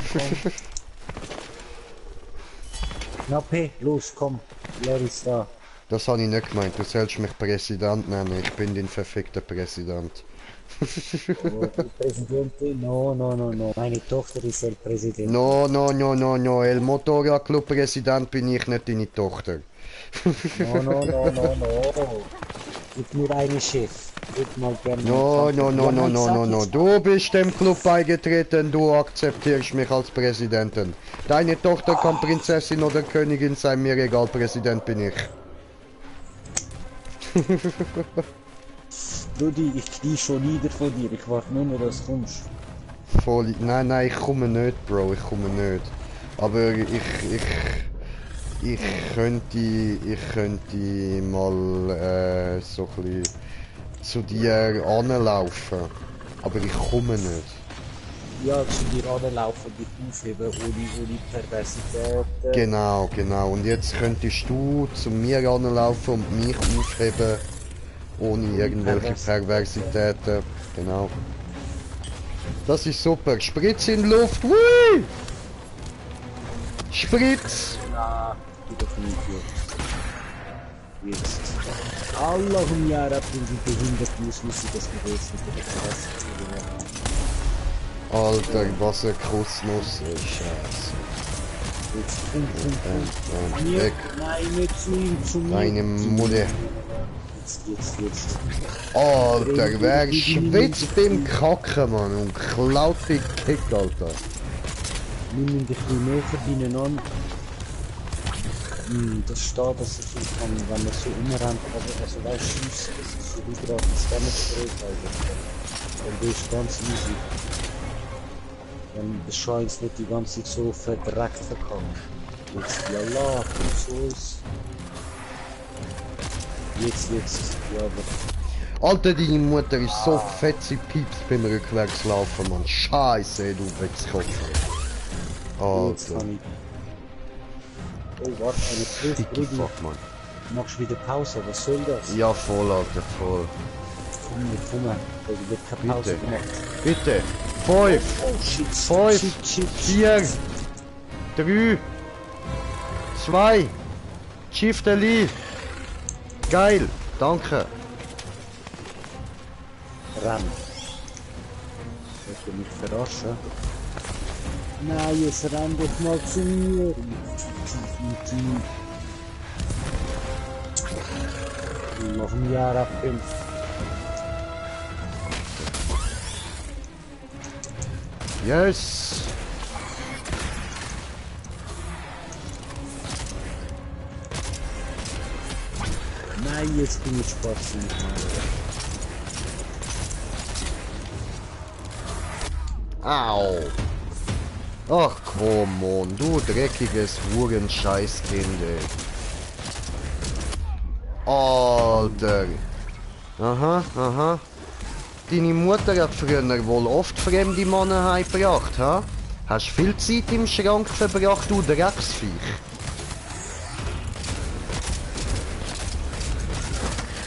Knappe, los, komm. Wer ist da? Das habe ich nicht gemeint, du sollst mich Präsident nennen, ich bin dein verfickter Präsident. Oh, die Präsidentin? No. Meine Tochter ist der Präsident. No, El Motorradclub Präsident bin ich, nicht deine Tochter. No. Gib mir einen Chef. Gib mal gerne. No. Du bist dem Club beigetreten, du akzeptierst mich als Präsidentin. Deine Tochter kann Prinzessin oder Königin sein, mir egal, Präsident bin ich. Brudi, ich knie schon nieder vor dir. Ich warte nur noch, dass du kommst. Voll, nein, ich komme nicht, Bro, ich komme nicht. Aber ich könnte mal so ein bisschen zu dir anlaufen. Aber ich komme nicht. Ja, zu dir anlaufen, dich aufheben, ohne Perversität. Genau. Und jetzt könntest du zu mir anlaufen und mich aufheben, ohne irgendwelche Perversitäten. Genau. Das ist super. Spritz in die Luft. Wui! Spritz! Na, du doch nicht, jetzt. Allahum ya Rabbi, wie behindert muss ich das gewesen mit der Perversität. Alter, was ein Kussnuss ist. Scheiße. Jetzt, komm. Weg. Nein, nicht zu ihm, zu mir. Deine Mutter. Jetzt. Alter, wer schwitzt beim Kacken, Mann, und klaut den Kick, Alter. Nimm ihn ein bisschen näher beieinander. Das steht, dass ich ihn kann, wenn man so umrennt, also weißt du, schießt, das ist so wie gerade das Damage-Gerät eigentlich. Dann bist du ganz easy. Dann bescheuert nicht die ganze Zeit so verdreckt verkommen. Jetzt, lala, komm zu uns. Jetzt, ja, aber... Alter, deine Mutter ist so fett, sie piepst beim Rückwärtslaufen, Mann. Scheiße, du Wichskopf. Jetzt Alter. kann ich... Oh, warte, eine Frist, Dicke Brudi. Fuck, Mann. Machst wieder Pause, was soll das? Ja, voll, Alter, voll. Komm, da wird keine Pause Bitte. gemacht. Bitte. 5, Oh shit, 5, 4, 3, 2, Shift Elite. Geil, danke. Ran. Willst du mich verarschen? Nein, jetzt renn doch mal zu mir. Noch ein Jahr ab 5. Yes. Nein, jetzt bin ich spazieren. Au. Ach komm, Mann, du dreckiges Hurenscheißkind, ey. Alter. Aha. Deine Mutter hat früher wohl oft fremde Männer heimgebracht, ha? Hast viel Zeit im Schrank verbracht, du Drecksviech.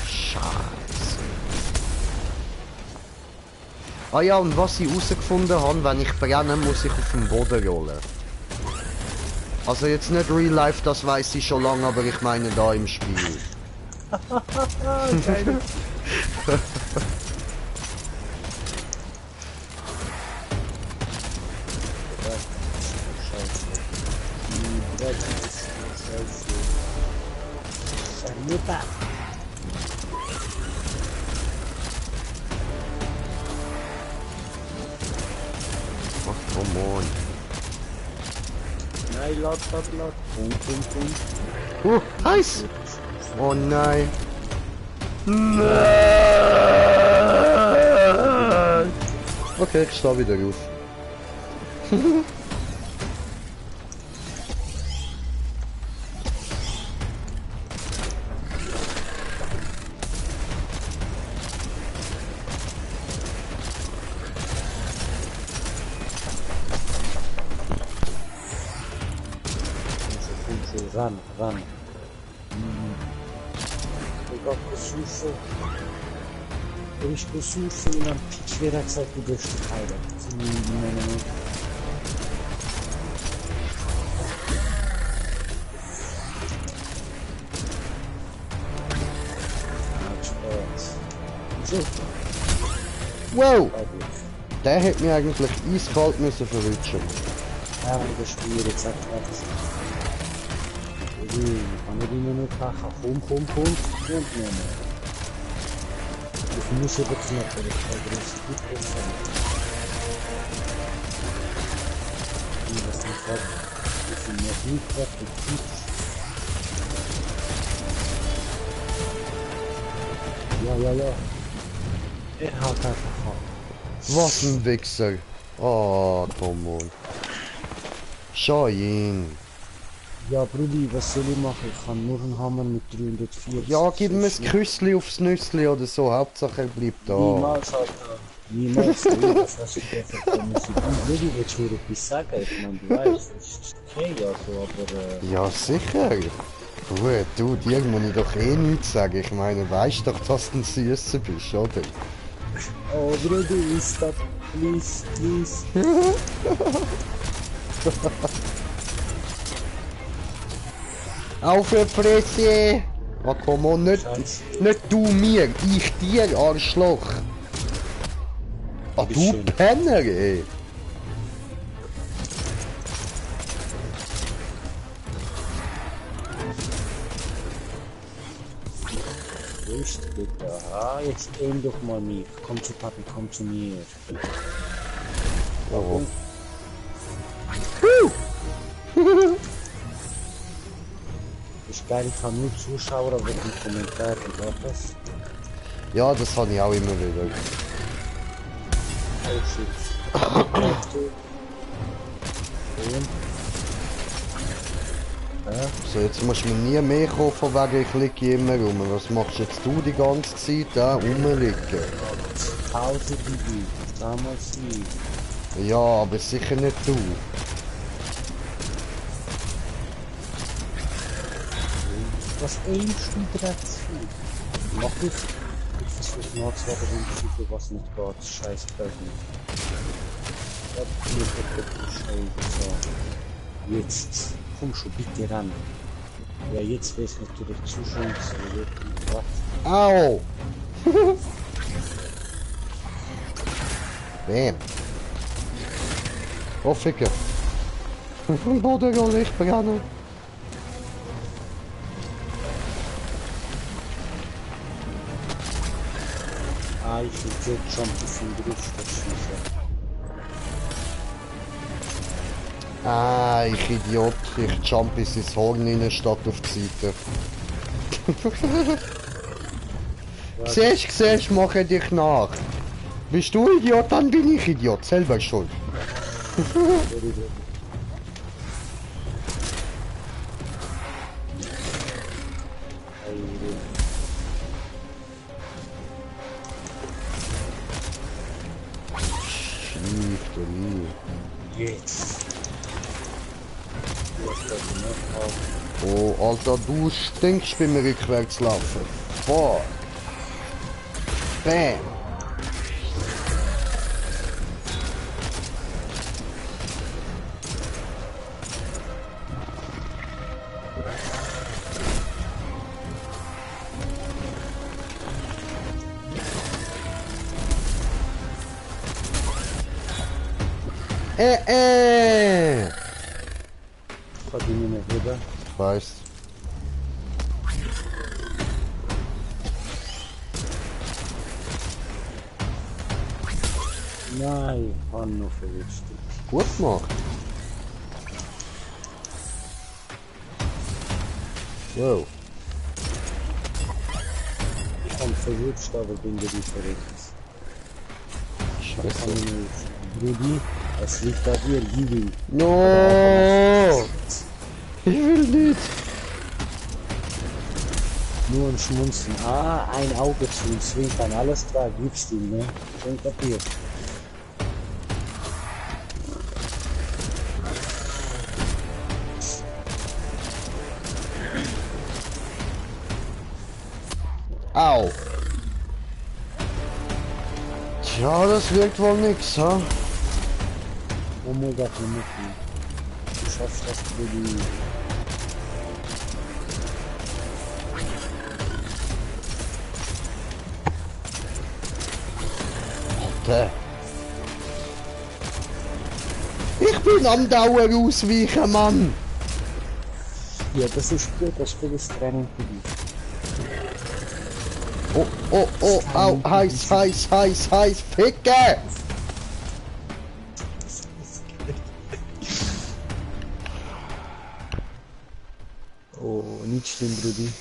Scheiße. Ah ja, und was ich herausgefunden habe, wenn ich brenne, muss ich auf den Boden rollen. Also jetzt nicht Real Life, das weiß ich schon lange, aber ich meine da im Spiel. Geil. Charmuta. Ach, come on. Nein, laut. Punkt. Heiß! Oh nein. Nein! Okay, ich stehe wieder auf. Ran. Legal com o surfo. Eles com o surfo e não tiver a sair do deste cara. Wow! Der hätte mich eigentlich eiskalt müssen verwischen. Ja, das Spiel jetzt sagt was. Kann ich immer nur machen. Komm. Ich muss aber knappen, ich kann das gut essen. Ich weiß nicht, was ich noch nicht fertig gibt. Ja. Er hat einfach ab. Was ein Wichser. Oh, come on. Schau ihn. Ja, Brudi, was soll ich machen? Ich kann nur einen Hammer mit 340. Ja, gib ihm ein Küssli aufs Nüssli oder so. Hauptsache er bleibt da. Niemals, Alter. Niemals. Das hast du dir verkommen. Brudi, willst du mir etwas sagen? Ich meine, du weißt, das ist okay, also, aber... Ja, sicher. Gut, du, dir muss ich doch eh nichts sagen. Ich meine, weißt doch, dass du ein Süßer bist, oder? Oh, Brudi, stop. Please. Auf die Fresse! Oh, komm on, nicht du mir, ich dir, Arschloch! Ah, du Bitteschön. Penner, ey! Richtig, bitte. Ah, jetzt aim doch mal mich. Komm zu Papi, komm zu mir. Oh. Ist geil, ich habe nur Zuschauer, aber die Kommentare, das. Ja, das habe ich auch immer wieder. Oh shit. So, jetzt musst du mir nie mehr kommen, von wegen ich liege immer rum. Was machst jetzt du die ganze Zeit da rumliegen? Pause, Bibi. Damals nie. Ja, aber sicher nicht du. Was aimst du dazu? Mach ich. Ich versuche nachzuhaben, wenn für was nicht geht. Scheiß Pregnant. Ja, Scheiße. Jetzt. Komm schon, bitte ran. Ja, jetzt wäre es natürlich zu schön. Au! Bam! Oh, Ficker! Vom Boden roll ich brennen! Ah, ich will jetzt schon ein bisschen Berufsverschießen. Ah, ich Idiot, ich jump bis ins Horn rein, statt auf die Seite. Siehst, mache dich nach. Bist du Idiot, dann bin ich Idiot, selber schuld. Schief, du Lieb. Jetzt. Oh, Alter, du stinkst beim Rückwärtslaufen. Boah. Bam. Kann ich nicht mehr rüber. Ich weiß. Nein, ich habe noch verwünscht. Gut gemacht. Wow. Ich habe verwünscht, aber bin dir nicht verrückt. Scheiße. Brudi, es liegt an dir, gib ihn. No! Ich will nicht. Nur ein Schmunzeln. Ah, ein Auge zu und zwinkern. Alles klar, gibst ihm, ne? Schon kapiert. Au. Tja, das wirkt wohl nix, ha? Omega Vermutung. Du schaffst das, Brudi. Alter. Ich bin am Dauer ausweichen, Mann. Ja, das ist gut, das Spiel ist Training für dich. Oh, oh, oh, au, heiß, heiß, heiß, heiß, Ficke! Oh, nicht schlimm, Brudi.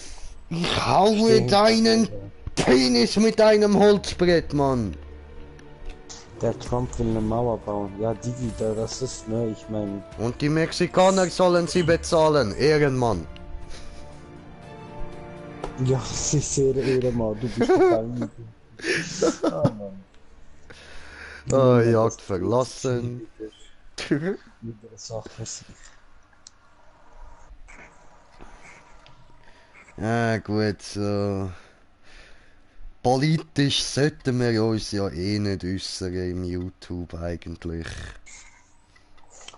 Ich haue deinen Penis mit einem Holzbrett, Mann. Der Trump will eine Mauer bauen. Ja, Digi, das ist, ne, ich meine. Und die Mexikaner sollen sie bezahlen, Ehrenmann. Ja, das ist sehr Ehre, Mann. Du bist total lieb. Ah, Mann. Ah, Jagd verlassen. Mit der Sache sich. Ja, gut, so. Politisch sollten wir uns ja eh nicht äußern im YouTube eigentlich.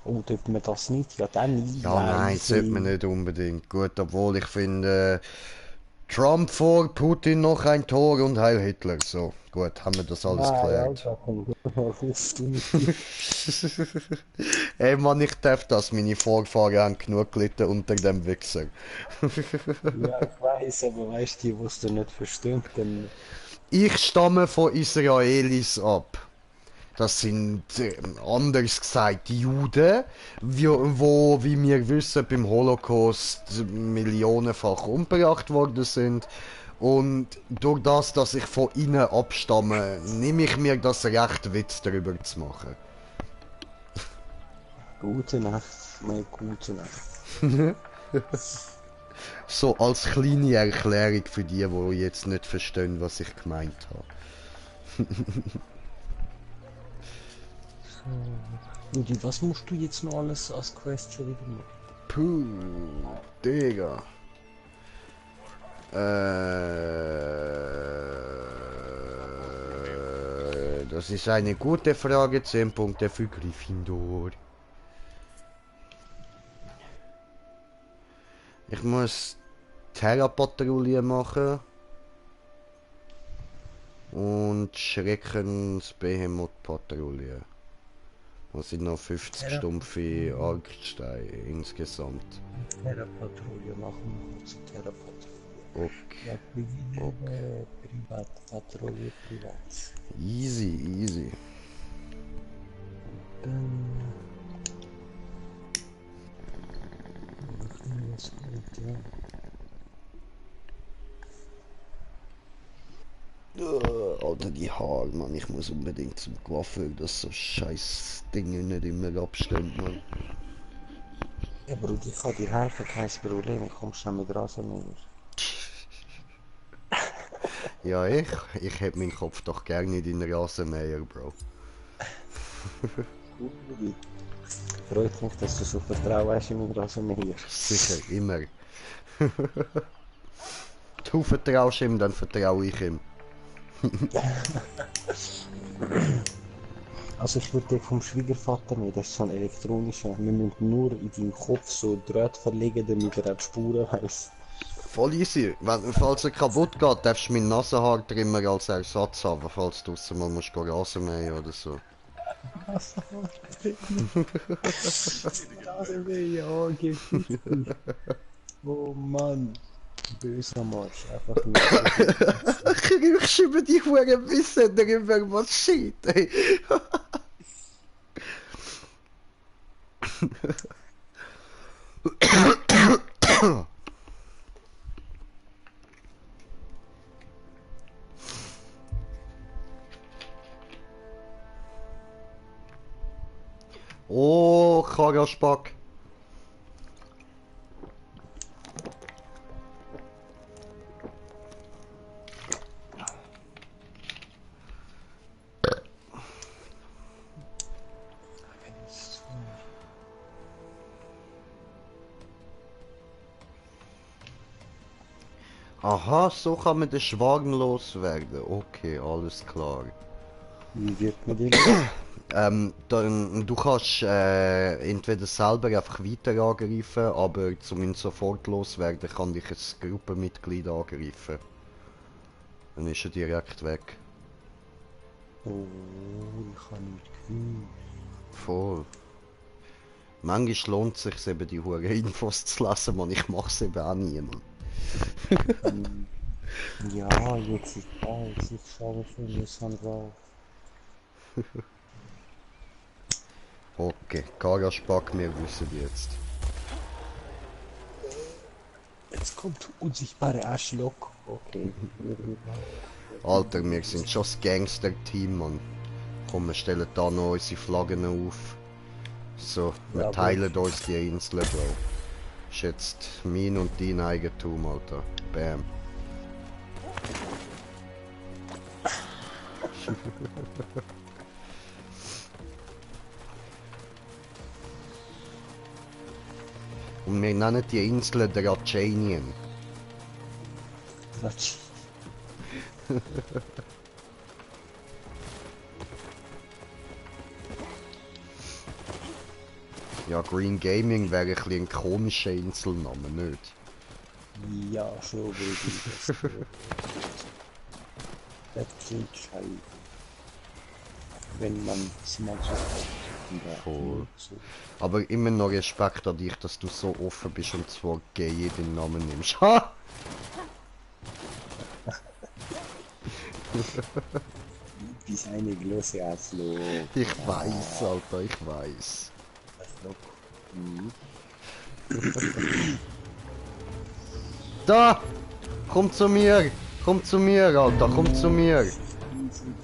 Oh, tut man das nicht? Ja, dann nicht. Ja, nein, sollte man nicht unbedingt. Gut, obwohl ich finde, Trump vor, Putin noch ein Tor und Heil Hitler. So, gut, haben wir das alles geklärt. Ja, komm, rufst du nicht. Ey Mann, ich darf das, meine Vorfahren haben genug gelitten unter dem Wichser. Ja, ich weiß, aber weißt du, die, was du nicht verstehen, dann. Ich stamme von Israelis ab. Das sind, anders gesagt, Juden, wo, wie wir wissen, beim Holocaust millionenfach umgebracht worden sind. Und durch das, dass ich von ihnen abstamme, nehme ich mir das Recht, Witz darüber zu machen. Gute Nacht, meine gute Nacht. So als kleine Erklärung für die jetzt nicht verstehen, was ich gemeint habe. Rudi, was musst du jetzt noch alles als Quest schon wieder machen? Puh, Digga. Das ist eine gute Frage. 10 Punkte für Gryffindor. Ich muss Terra-Patrouille machen. Und Schreckensbehemoth-Patrouille. Das sind noch 50 stumpfe Argsteine insgesamt. Terra-Patrouille machen wir kurz. Terra-Patrouille. Okay. Ja, Privatpatrouille, privat. Easy, easy. Dann. Was gut, ja. Alter, die Haare, Mann. Ich muss unbedingt zum Coiffeur, dass so scheiß Dinge nicht immer abstehen, Mann. Ja, Bruder, ich kann dir helfen, kein Problem. Ich komme schnell mit Rasenmäher. Ja, ich hätte meinen Kopf doch gerne in den Rasenmäher, Bro. Freut mich, dass du so Vertrauen hast in meinen Rasenmäher. Sicher, immer. Du vertraust ihm, dann vertraue ich ihm. Also ich würde den vom Schwiegervater nehmen, das ist so ein elektronischer. Wir müssen nur in deinem Kopf so Drähte verlegen, damit er auch die Spuren weiss. Voll easy. Falls er kaputt geht, darfst du meinen Nasenhaartrimmer als Ersatz haben, falls du mal musst gehen Rasen mähen oder so. Ja, gefixt. Oh Mann. Böser Marsch, einfach nur. Ich riechst über die Huren Wissen, der irgendwas shit, ey. Oh, Karaspak. Aha, so kann man den Schwarm loswerden. Okay, alles klar. Wie wird man den? Du kannst entweder selber einfach weiter angreifen, aber zum ihn sofort loswerden kann dich ein Gruppenmitglied angreifen. Dann ist er direkt weg. Oh, ich kann nicht gewinnen. Voll. Manchmal lohnt es sich eben die hure Infos zu lesen, man. Ich mach's eben auch nie, man. Ja, jetzt ist alles. Ich schaue schon, jetzt haben drauf. Okay, Karaspak, wir wissen jetzt. Jetzt kommt unsichtbare Arschloch. Okay. Alter, wir sind schon das Gangster-Team, Mann. Komm, wir stellen da noch unsere Flaggen auf. So, wir Ja, teilen uns die Insel, Bro. Ist jetzt mein und dein Eigentum, Alter. Bam. Und wir nennen die Insel Dracanien. Quatsch. Ja, Green Gaming wäre ein bisschen ein komischer Inselname, nicht? Ja, schon wirklich. Das klingt scheiße. Wenn man es mal so Voll. Aber immer noch Respekt an dich, dass du so offen bist und zwar jeden Namen nimmst. Ha! Bis eine große Arschloch. Ich weiß, Alter, ich weiß. Arschloch. Da! Komm zu mir! Komm zu mir, Alter, komm zu mir!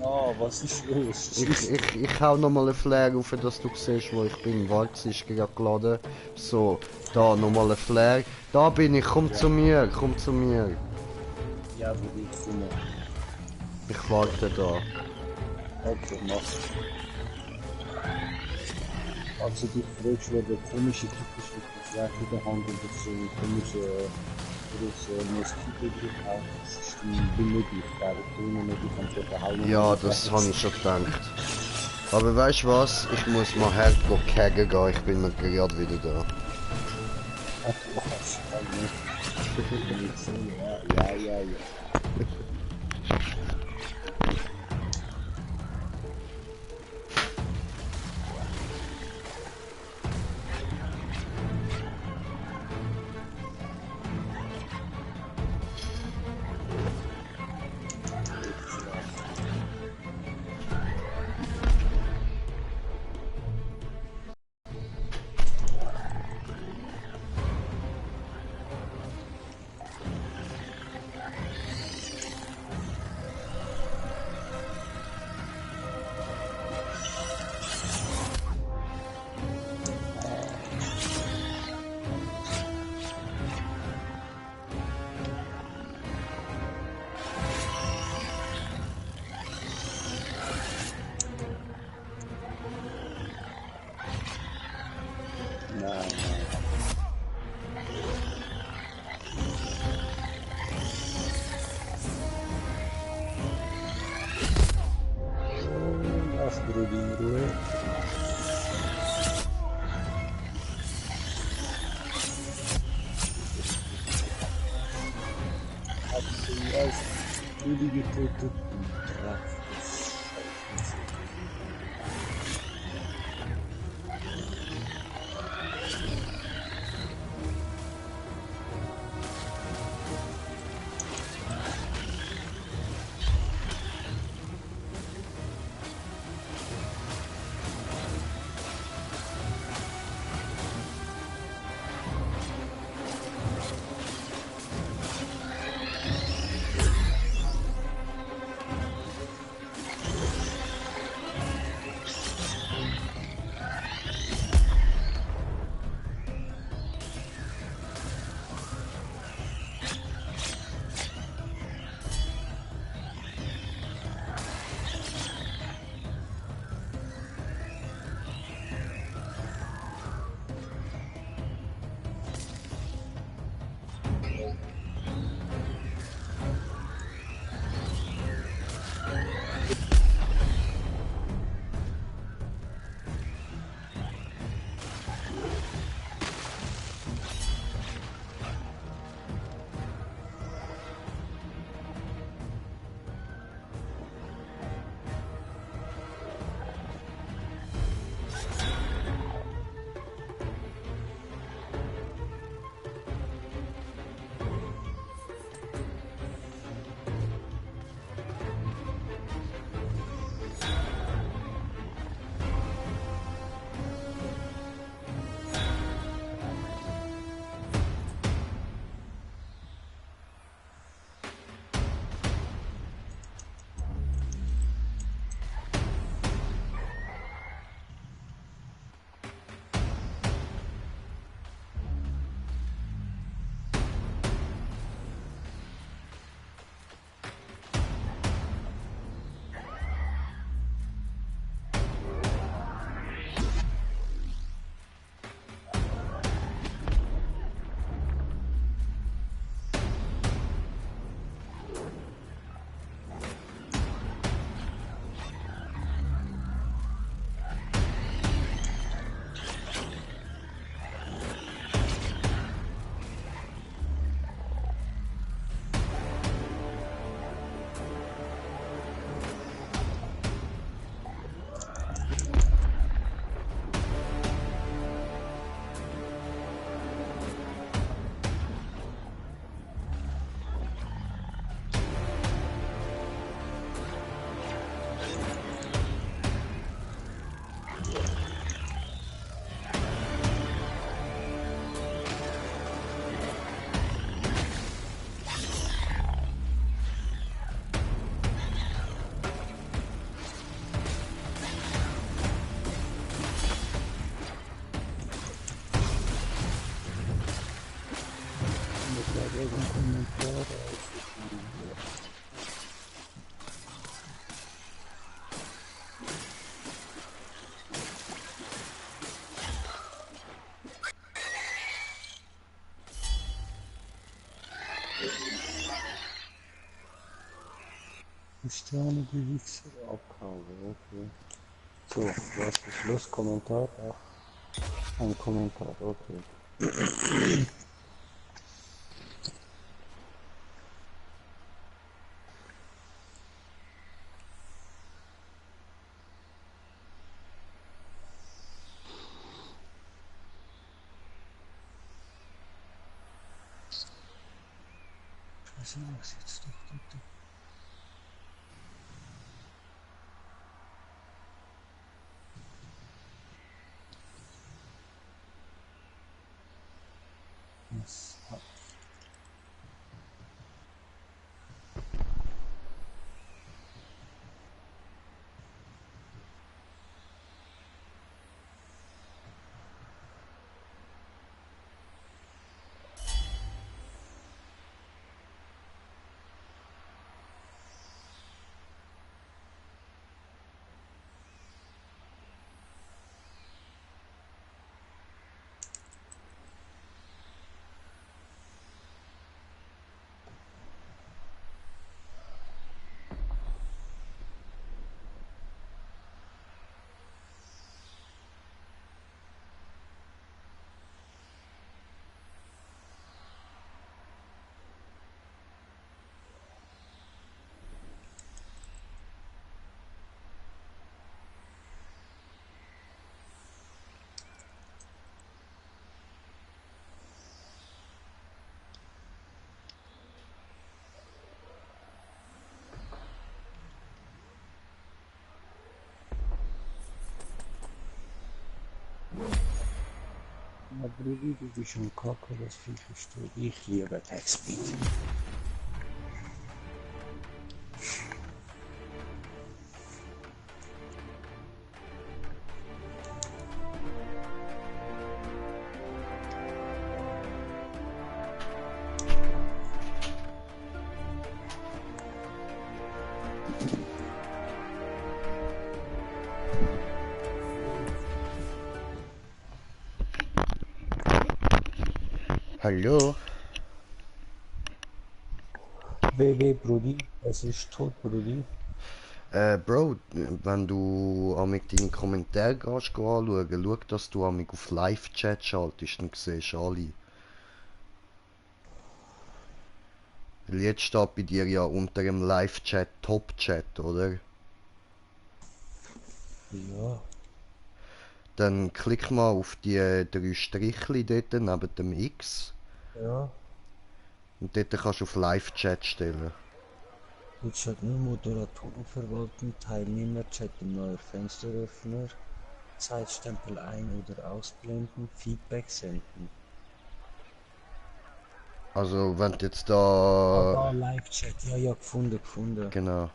Ah, was ist los? Ich hau nochmal einen Flare auf, dass du siehst, wo ich bin. Warte, sie ist gerade geladen. So, da nochmal einen Flare. Da bin ich, komm zu mir, komm zu mir. Ja, wo bin ich immer? Ich warte da. Okay, mach's. Also du fragst, wer der komische Typ ist, mit der Flasche in der Hand und so ein komischer großer Moskito drauf hat. Das ist unmöglich, da drinnen nicht die komplette Halle. Ja, das habe ich schon gedacht. Aber weißt du was? Ich muss mal hart keggen gehen, ich bin gerade wieder da. Ach, was? Ja. als Ewige Tote. Sterne, die Wichser abhauen, okay. So, was ist Schlusskommentar? Ach, ein Kommentar, okay. Was ist jetzt doch bitte? Was hat Ja, Brudi, du bist schon kacke, das Viech ist tot. Ich liebe Hexbeat. Hallo? WW, Brudi, es ist tot, Brudi. Bro, wenn du amig deine Kommentare gehst, anschauen, schau, dass du amig auf Live-Chat schaltest, dann siehst du alle. Weil jetzt steht bei dir ja unter dem Live-Chat Top-Chat, oder? Ja, Dann klick mal auf die drei Strichli dort neben dem X ja. und dort kannst du auf Live-Chat stellen. Jetzt steht nur Moderatoren verwalten, Teilnehmer-Chat im neuen Fensteröffner, Zeitstempel ein- oder ausblenden, Feedback senden. Also wenn du jetzt Ah, da... da, Live-Chat, ja, ja, gefunden. Genau.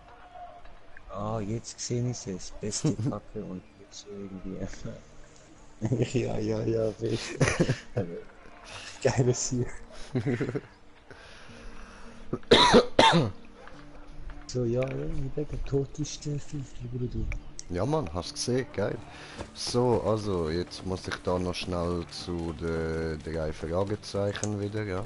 Ah, jetzt sehe ich es. Beste Kacke und jetzt so irgendwie. Ja, beste. Geiles hier. So, ja, ich denke, tot ist der Fifi, Bruder. Ja Mann, hast du gesehen, geil. So, also jetzt muss ich da noch schnell zu den drei Fragezeichen wieder, ja.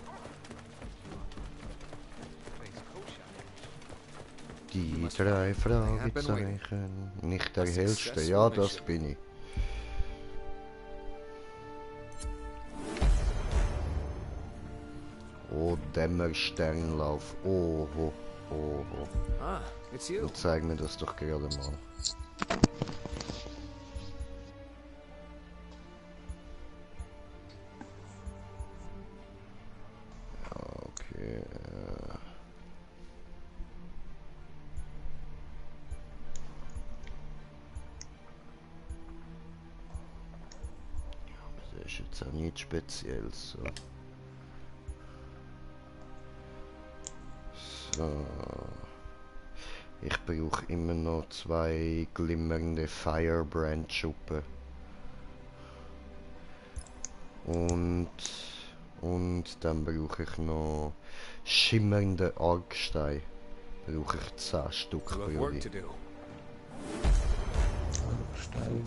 Die drei Fragezeichen, nicht der hellste, ja das bin ich. Oh, Dämmersternlauf, oho, oho. Ah, it's you. Und zeig mir das doch gerade mal. Okay. Das ist jetzt auch nichts Spezielles. So. So. Ich brauche immer noch 2 glimmernde Firebrand-Schuppen. Und dann brauche ich noch schimmernde Argstein. Brauche ich 10 Stück You have work Brudi. to do. Stein.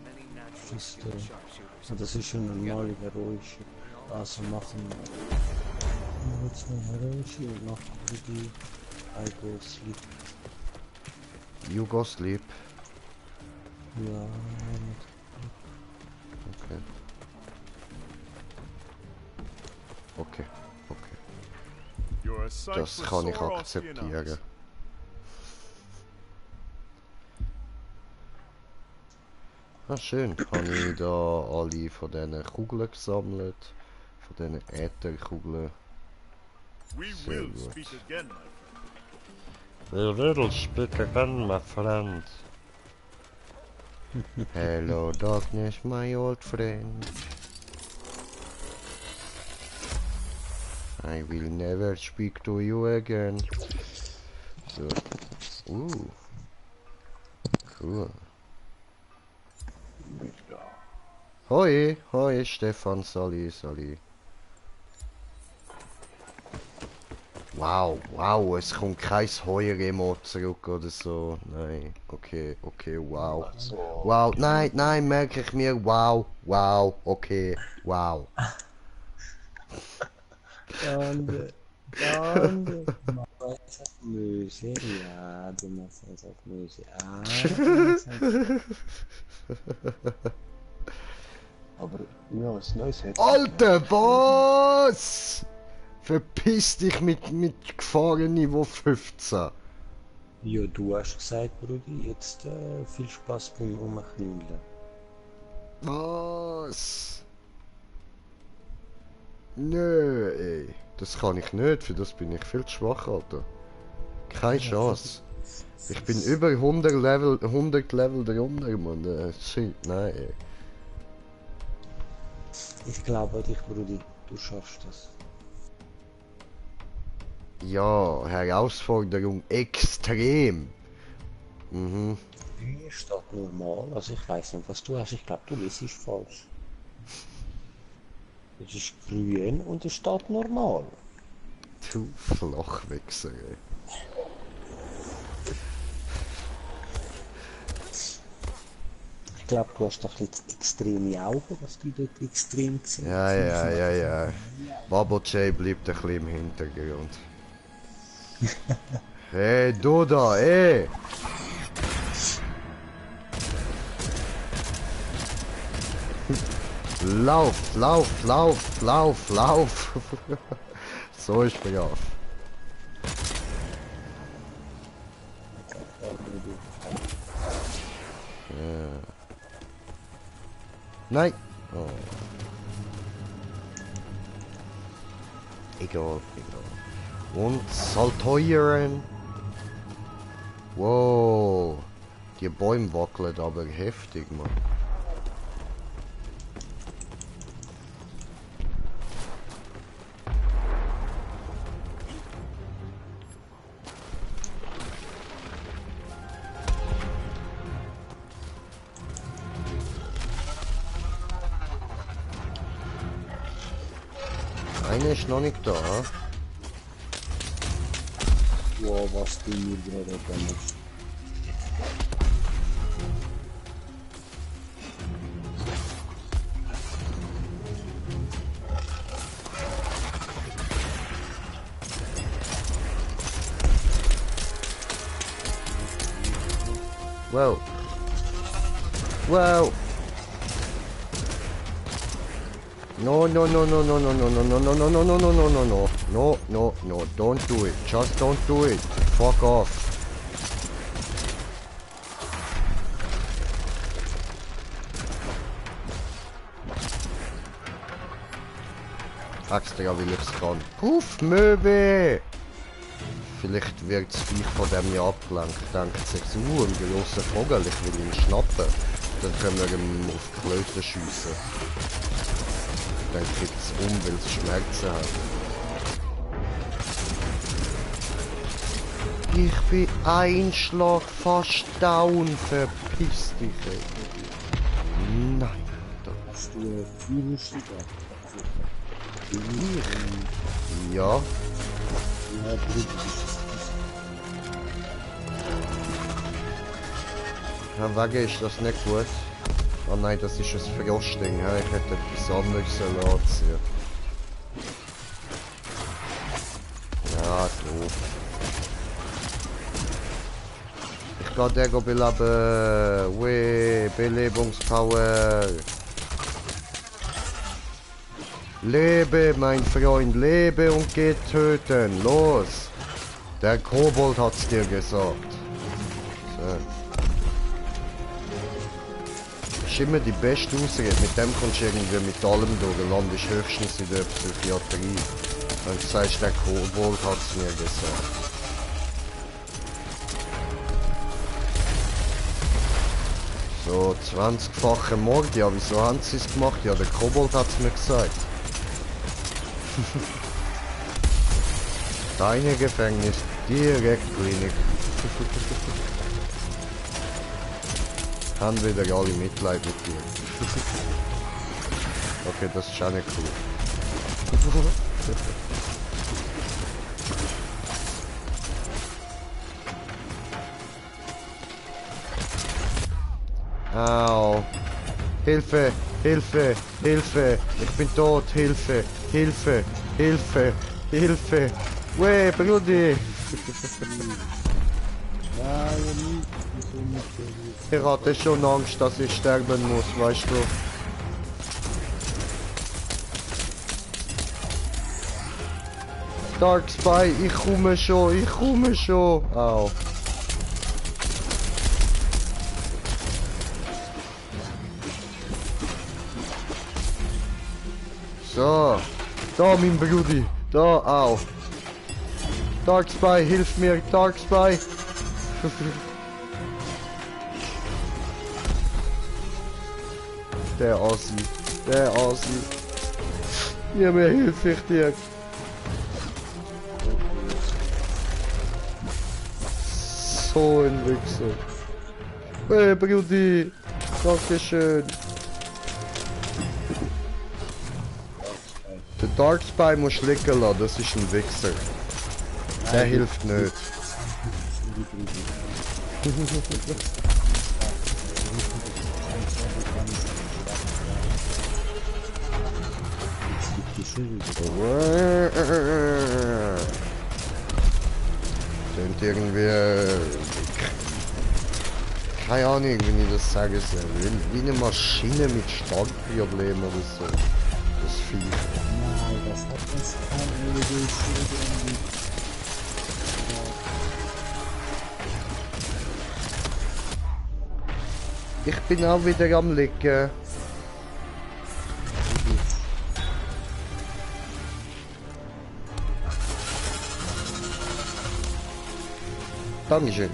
Many naturally Das ist, skilled sharpshooters. das ist ein normaler heroischer. Also machen wir jetzt mal heroische und nachher die I go sleep. You go sleep. Ja, Okay. Okay, okay. You're a sight Das for kann ich sore Austrian akzeptieren. eyes. Ah, schön. Habe ich da alle von diesen Kugeln gesammelt. Von diesen Ätherkugeln. We Sehr will gut. speak again, my friend. The little speak again, my friend. Hello, darkness, my old friend. I will never speak to you again. So. Cool. Hoi, hoi, Stefan, Sali. Wow, wow, es kommt kein Heuer-Emote zurück oder so. Nein, okay, wow. Wow, nein, merke ich mir, wow, okay, wow. Dande. Möse, ja, du machst es auf Möse. Ah, Aber ja, was Neues hätte. Alter, was? Verpiss dich mit Gefahrenniveau 15. ja, du hast gesagt, Brudi, jetzt viel Spaß beim Rumknüllen. Was? Nö, ey. Das kann ich nicht, für das bin ich viel zu schwach, Alter. Keine Chance. Ich bin über 100 Level drunter, Mann. Shit, nein, ey. Ich glaube an dich, Brudi. Du schaffst das. Ja, Herausforderung extrem. Mhm. Hier steht normal. Also ich weiß nicht, was du hast. Ich glaube, du liest es falsch. Es ist grün und es steht normal. Du Flachwichser, ey. Ich glaube, du hast doch jetzt extreme Augen, dass du dort extrem gesehen Ja. Bubble J bleibt ein bisschen im Hintergrund. Hey, du da, ey! Lauf! So ist brav. Nein! Oh. Egal. Und Salteuren. Wow. Die Bäume wackeln aber heftig, Mann. Einer ist noch nicht da. Wow, was du mir gerade gemacht. Wow. No, don't do it. Just don't do it. Fuck off. Extra will ich's kann. Puff, Möwe! Vielleicht wird das Viech von dem ja abgelenkt. Denkt sich so, ein grosser Vogel, ich will ihn schnappen. Dann können wir ihm auf die Klöten schiessen. Dann kippt es weil es Schmerzen hat. Ich bin ein Schlag fast down, verpiss dich. Ey. Nein, da. Hast du Führungsstück? Ja. Ja, Brudi. Ja, wegen ist das nicht gut. Oh nein, das ist ein Frostding. Ja, ich hätte etwas anderes anziehen. Ja, doof. Ich gehe den beleben. Weh, Belebungspower. Lebe, mein Freund, lebe und geh töten. Los. Der Kobold hat's dir gesagt. So. Das ist immer die beste Ausrede. Mit dem kommst du irgendwie mit allem durch. Landest höchstens in der Psychiatrie. Wenn du sagst, der Kobold hat es mir gesagt. So, 20-fache Mord. Ja, wieso haben sie es gemacht? Ja, der Kobold hat es mir gesagt. Deine Gefängnis, direkt Klinik. Haben wieder alle Mitleid mit dir. Okay, das ist auch nicht cool. Au. Hilfe, Hilfe, Hilfe. Ich bin tot, Hilfe, Hilfe, Hilfe, Hilfe. Weh, Brudi. Ich hatte schon Angst, dass ich sterben muss, weißt du. Dark Spy, ich komme schon. Au. So, da mein Brudi, da, au. Dark Spy, hilf mir, Dark Spy. Der Ossi. Ja, mir hilfe ich dir. So ein Wichser. Hey, Brudi. Dankeschön. Der Dark Spy muss liegen lassen, das ist ein Wichser. Der hilft nicht. Jetzt liegt die Schuld. Sind irgendwie... Keine Ahnung, wie ich das sagen soll. Wie eine Maschine mit Startproblemen oder so. Das Vieh. Nein, das hat das keine Idee. Ich bin auch wieder am Liegen. Dankeschön.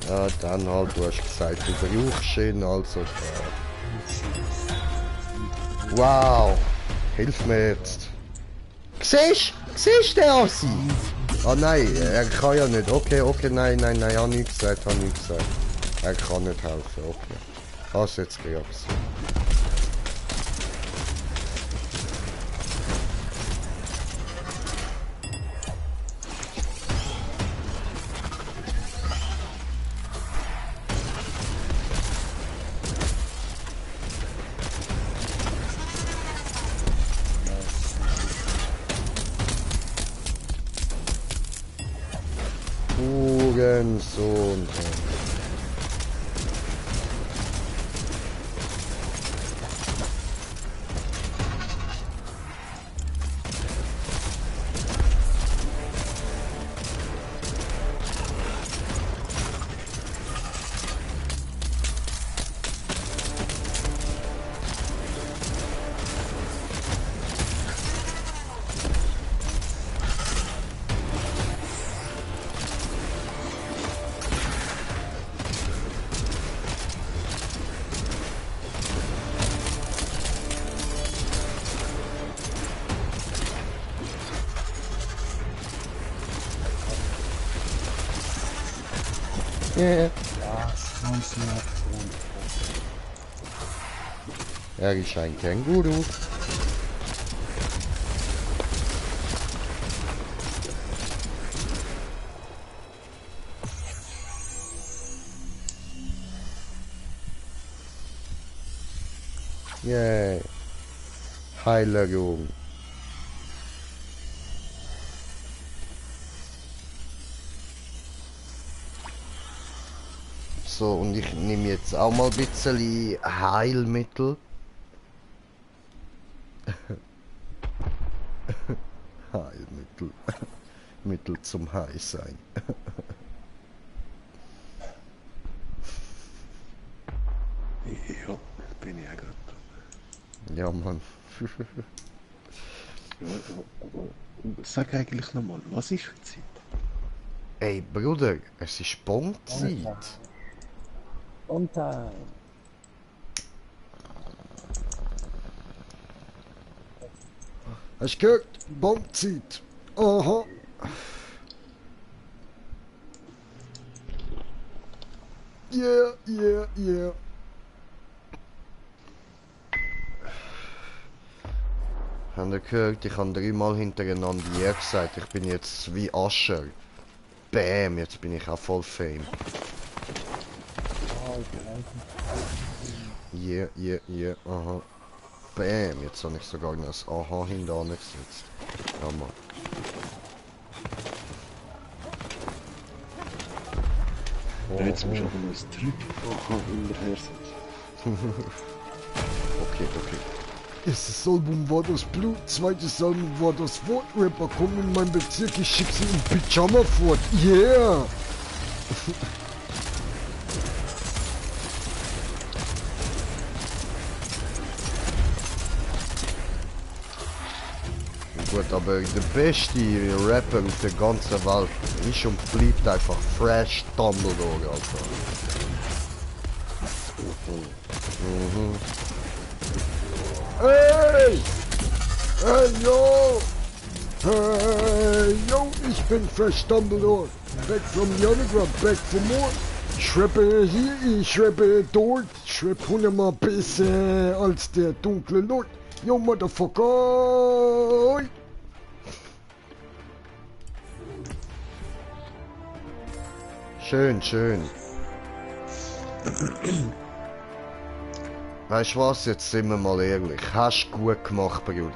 Ja, dann halt, du hast gesagt, du brauchst ihn, also... Wow! Hilf mir jetzt! Siehst du den Assi? Ah nein, er kann ja nicht. Okay, nein, hab nicht gesagt. Er kann nicht helfen, okay. Hast jetzt gehabt. Hurensohn. Ja. Er ist ein Känguru. Yay. Heilung. So, und ich nehme jetzt auch mal ein bisschen Heilmittel. Heilmittel. Mittel zum High sein. Ja, bin ich ja gerade. Ja, Mann. Aber sag eigentlich nochmal, was ist für Zeit? Ey, Bruder, es ist Bonzeit. Unter. Hast du gehört? Bonzeit. Aha. Yeah. Habt ihr gehört? Ich habe 3-mal hintereinander yeah gesagt. Ich bin jetzt wie Ascher. Bam, jetzt bin ich auch voll Fame. Yeah, aha. Bam, jetzt habe ich sogar noch das Aha hinter gesetzt. Ja, Mann. Jetzt musst du aber noch ein Trick hinterher setzen. Okay. Erstes Album war das Blut, zweites Album war das Wort. Rapper kommen in mein Bezirk, ich schick sie in Pyjama fort. Yeah! Gut, aber der beste Rapper auf der ganzen Welt ist und bleibt einfach Fresh Dumbledore, Alter. Hey! Hey, yo! Hey, yo, ich bin Fresh Dumbledore. Back from the underground, back for more. Ich rappe hier, ich rappe dort. Ich rappe 100-mal besser als der dunkle Lord. Yo, Motherfucker! Schön, schön. Weißt du was, jetzt sind wir mal ehrlich. Hast du gut gemacht, Brudi.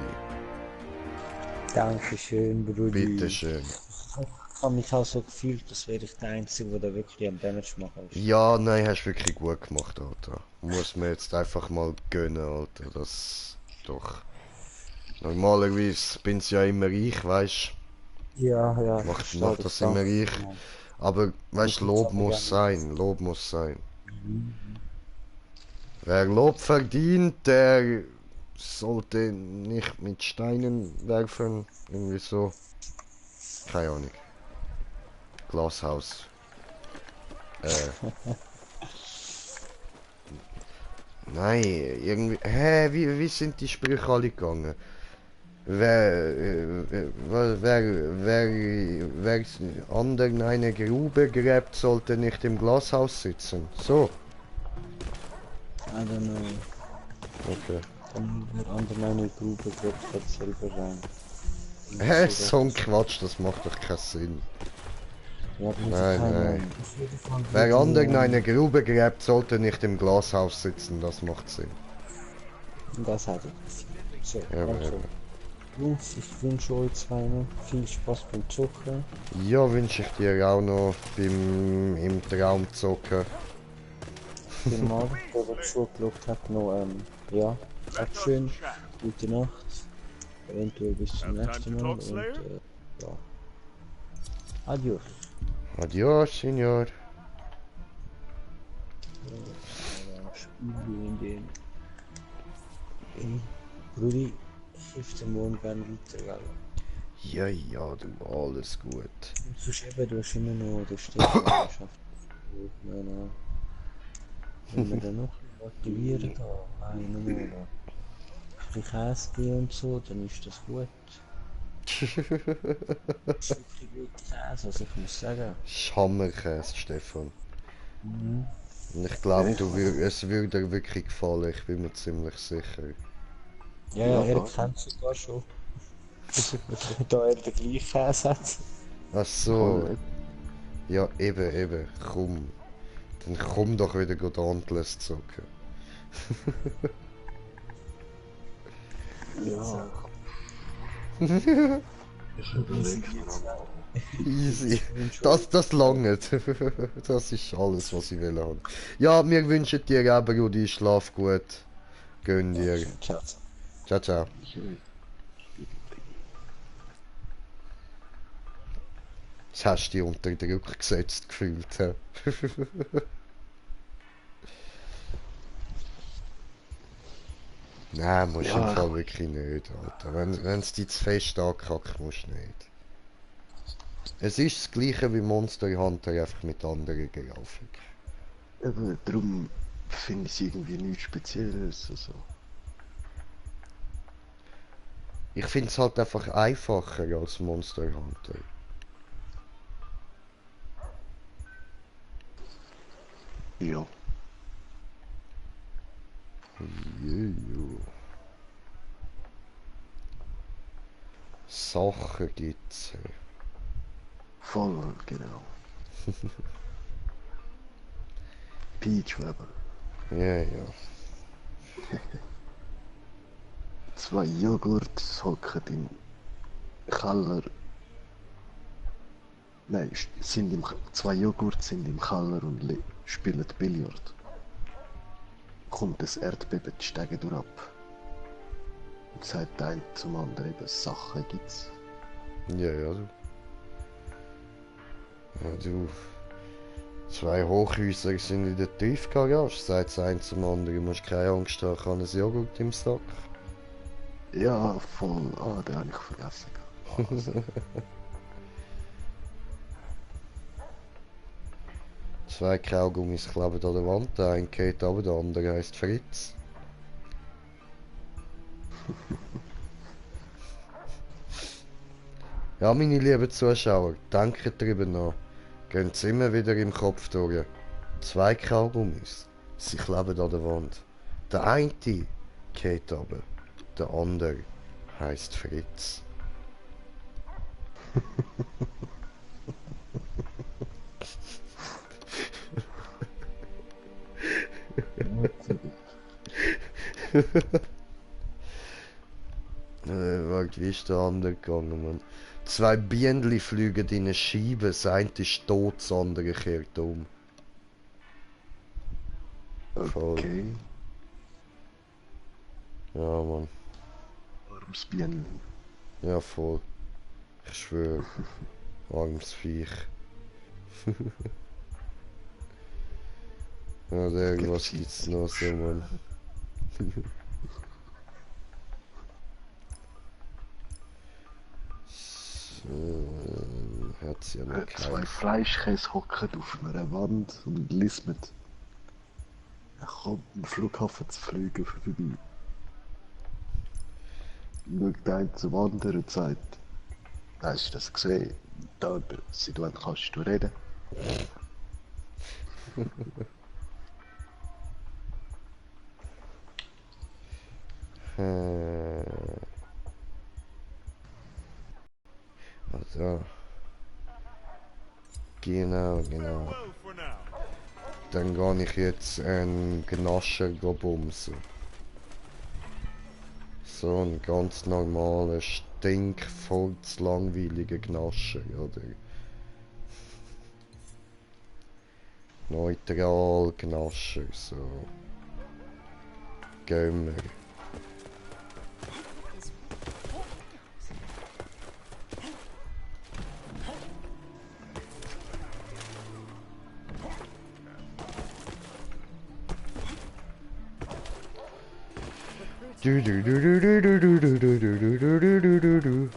Dankeschön, Brudi. Bitteschön. Ich habe mich auch so gefühlt, als wäre ich der Einzige, der da wirklich am Damage machen ist. Ja, nein, hast du wirklich gut gemacht, Alter. Muss mir jetzt einfach mal gönnen, Alter. Das doch. Normalerweise bin's ja immer ich, weißt Ja, ja. du. Macht das immer ich. Aber weißt du, Lob muss sein. Lob muss sein. Wer Lob verdient, der sollte nicht mit Steinen werfen. Irgendwie so. Keine Ahnung. Glashaus. Nein, irgendwie. Hä, wie sind die Sprüche alle gegangen? Wer anderen eine Grube gräbt, sollte nicht im Glashaus sitzen. So. I don't know. Okay. Dann der andere eine Grube gräbt halt selber rein. Hä, so ein Quatsch, das macht doch keinen Sinn. Ja, das muss Nein, ich keine nein. Ahnung. Auf jeden Fall Wer würde anderen ich, eine Grube gräbt, sollte nicht im Glashaus sitzen, das macht Sinn. Das hatte ich. So, Ja, also. eben. Jungs, ich wünsche euch zwei noch viel Spaß beim Zocken. Ja, wünsche ich dir auch noch im Traum zocken. Vielmal, der zugeschaut hat, noch, ja, Dankeschön, gute Nacht, eventuell bis zum Have time nächsten to Mal talk, und, Slayer? ja. Adios. Adios, Signor. Spiel in den... Brudi, ich helfe dir morgen gerne weiter, gell? Ja, ja, du, alles gut. Und sonst eben, du hast immer noch den Stefan geschafft. Nein. Wenn wir dann noch motivieren, da einen Monat. Ein bisschen Käse geben und so, dann ist das gut. Das ist wirklich guter Käse, also ich muss sagen. Schammerkäse, Stefan. Und ich glaube, es würde dir wirklich gefallen, ich bin mir ziemlich sicher. Ja, Ja, er ja. kennt sogar schon. Da er den gleichen Käse hat. Ach so. Ja, eben, komm. Dann komm doch wieder Dauntless zocken. Ja. Easy. Das langt. Das ist alles, was ich will haben. Ja, wir wünschen dir auch, Brudi, schlaf gut. Gönn dir. Ciao. Ciao, ciao. Jetzt hast du dich unter Druck gesetzt gefühlt. Hä? Nein, musst du im Fall wirklich nicht, Alter. Wenn es dich zu fest ankackt, musst du nicht. Es ist das gleiche wie Monster Hunter, einfach mit anderen Grafik. Eben, darum finde ich es irgendwie nichts Spezielles. Also. Ich finde es halt einfach einfacher als Monster Hunter. Ja. Jojo. Sachen gibt's. Voll, genau. Peach Weber. Ja, ja. 2 Joghurt hocken im Keller. Nein, 2 Joghurt sind im Keller und spielen Billard. Kommt das Erdbeben die Stege durch ab. Und sagt ein zum anderen eben, Sachen gibt's. Ja, ja, du. Ja, du. Zwei Hochhäuser sind in der Tiefgarage, sagt das ein zum anderen. Du musst keine Angst haben, ich habe ein Joghurt im Sack. Ja, voll. Ah, den habe ich vergessen. Zwei Kaugummis kleben an der Wand, der eine geht runter, der andere heisst Fritz. Ja, meine lieben Zuschauer, denkt darüber nach. Gehen Sie immer wieder im Kopf durch. Zwei Kaugummis, sie kleben an der Wand. Der eine geht runter, der andere heisst Fritz. Warte, wie ist der andere gegangen, Mann? Zwei Bienen fliegen in eine Scheibe, das eine ist tot, das andere kehrt um. Voll. Okay. Ja, Mann. Armes Bienen. Ja, voll. Ich schwöre. Armes Viech. Ja, irgendwas gibt's noch so, Mann. Hat sie ja noch Zwei keinen. Fleischkäse hocken auf einer Wand und lismen. Er kommt am Flughafen zu fliegen vorbei. Schaut ein zum anderen und sagt, hast du das gesehen? Da, seit wann kannst du reden? Also. Genau. Farewell for now. Dann gehe ich jetzt einen Gnascher bumsen. So ein ganz normaler, stinkvolles, langweiliger Gnascher, oder? Neutral Gnascher, so. Gömmer. Du du du du du du du du du du du du du du du.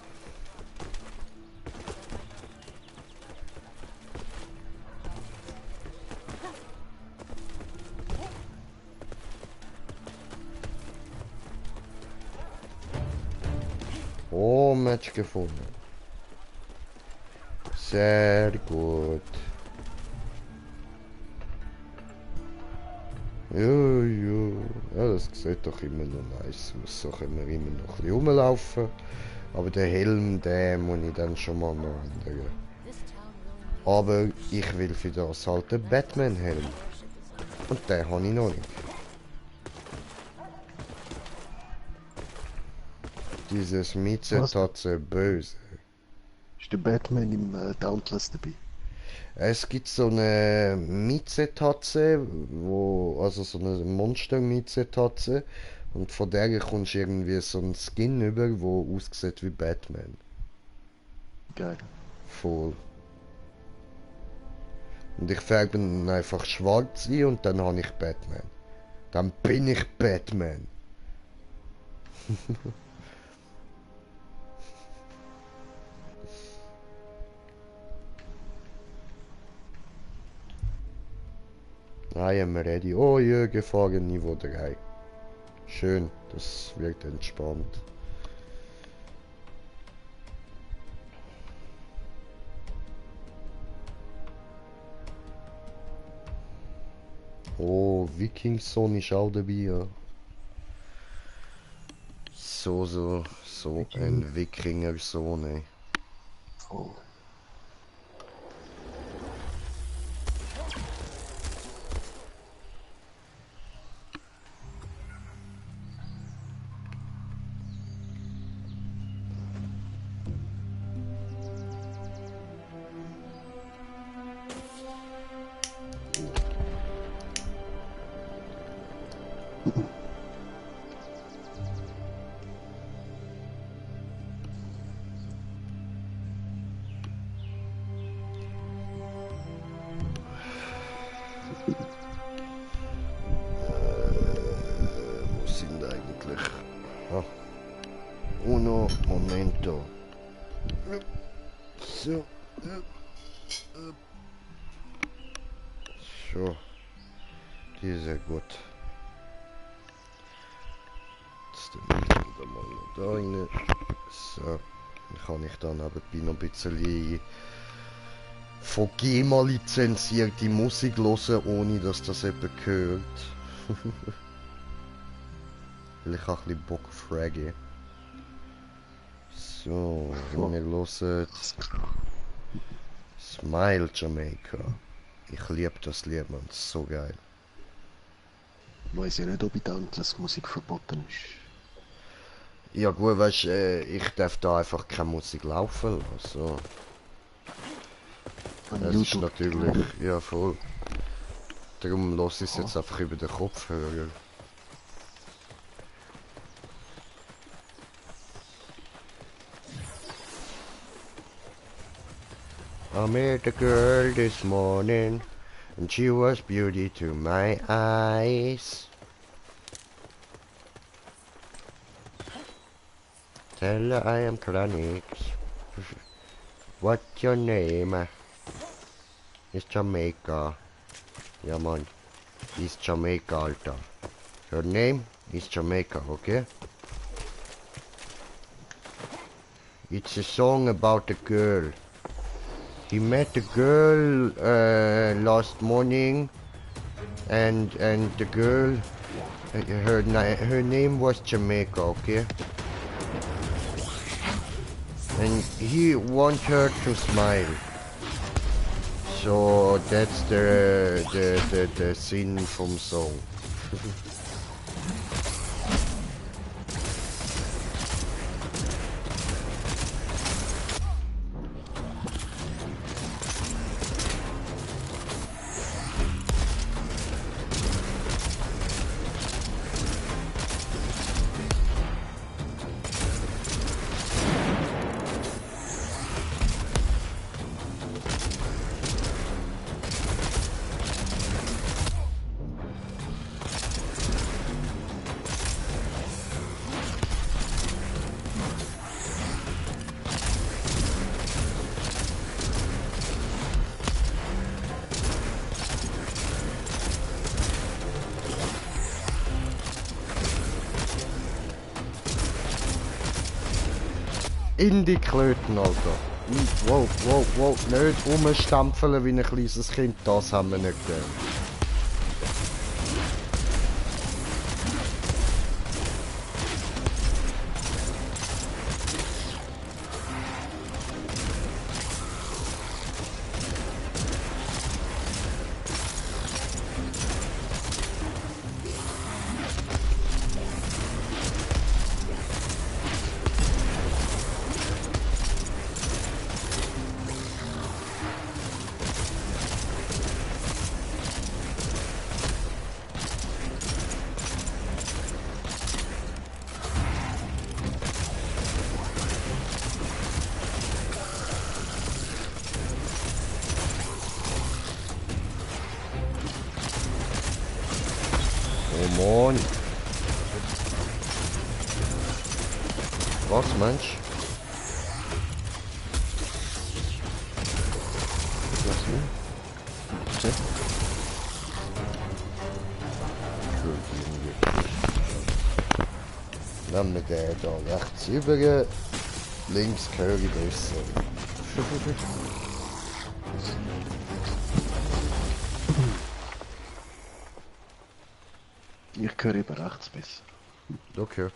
Oh, Match gefunden. Sehr gut. Jo. Ja, das sieht doch immer noch nice aus. So können wir immer noch ein bisschen rumlaufen. Aber den Helm, den muss ich dann schon mal noch ändern. Aber ich will für das halt den Batman-Helm. Und den habe ich noch nicht. Dieses Mieze-Tatze böse. Ist der Batman im Dauntless dabei? Es gibt so eine Mieze-Tatze, also so eine Monster-Mieze-Tatze. Und von der kommst du irgendwie so einen Skin über, der aussieht wie Batman. Geil. Voll. Und ich färbe ihn einfach schwarz ein und dann habe ich Batman. Dann bin ich Batman. I am ready. Oh ja, Gefahren Niveau 3. Schön, das wirkt entspannt. Oh, Wiking-Son ist auch dabei, ja. So ein Wikinger-Sohn, ey. Voll. So. So. Die ist sehr gut. Jetzt tun wir mal noch da rein. So. Dann kann ich dann nebenbei noch ein bisschen von GEMA lizenzierte Musik hören, ohne dass das eben gehört. Weil ich auch ein bisschen Bock auf Reggae. So, wir hören Smile Jamaica. Ich liebe das Lied, man, das ist so geil. Ich weiss ja nicht, ob in Dauntless Musik verboten ist. Ja gut, weißt ich darf da einfach keine Musik laufen lassen. An Das ist YouTube. natürlich, ja voll. Darum lasse ich es jetzt einfach über den Kopfhörer. I met a girl this morning and she was beauty to my eyes. Tell her I am Chronix. What's your name? It's Jamaica. Ja man, ist Jamaica, Alter. Her name is Jamaica, okay? It's a song about a girl. He met a girl last morning, and the girl, her name was Jamaica, okay? And he wants her to smile. So that's the scene from song. In die Klöten, Alter. Wow, wow, wow. Nicht rumstampfeln wie ein kleines Kind, das haben wir nicht gern. Oh Mann. Was, Mensch? Was denn? Nehmen wir den da rechts über, links höre ich besser. Ich höre eben rechts besser. Okay.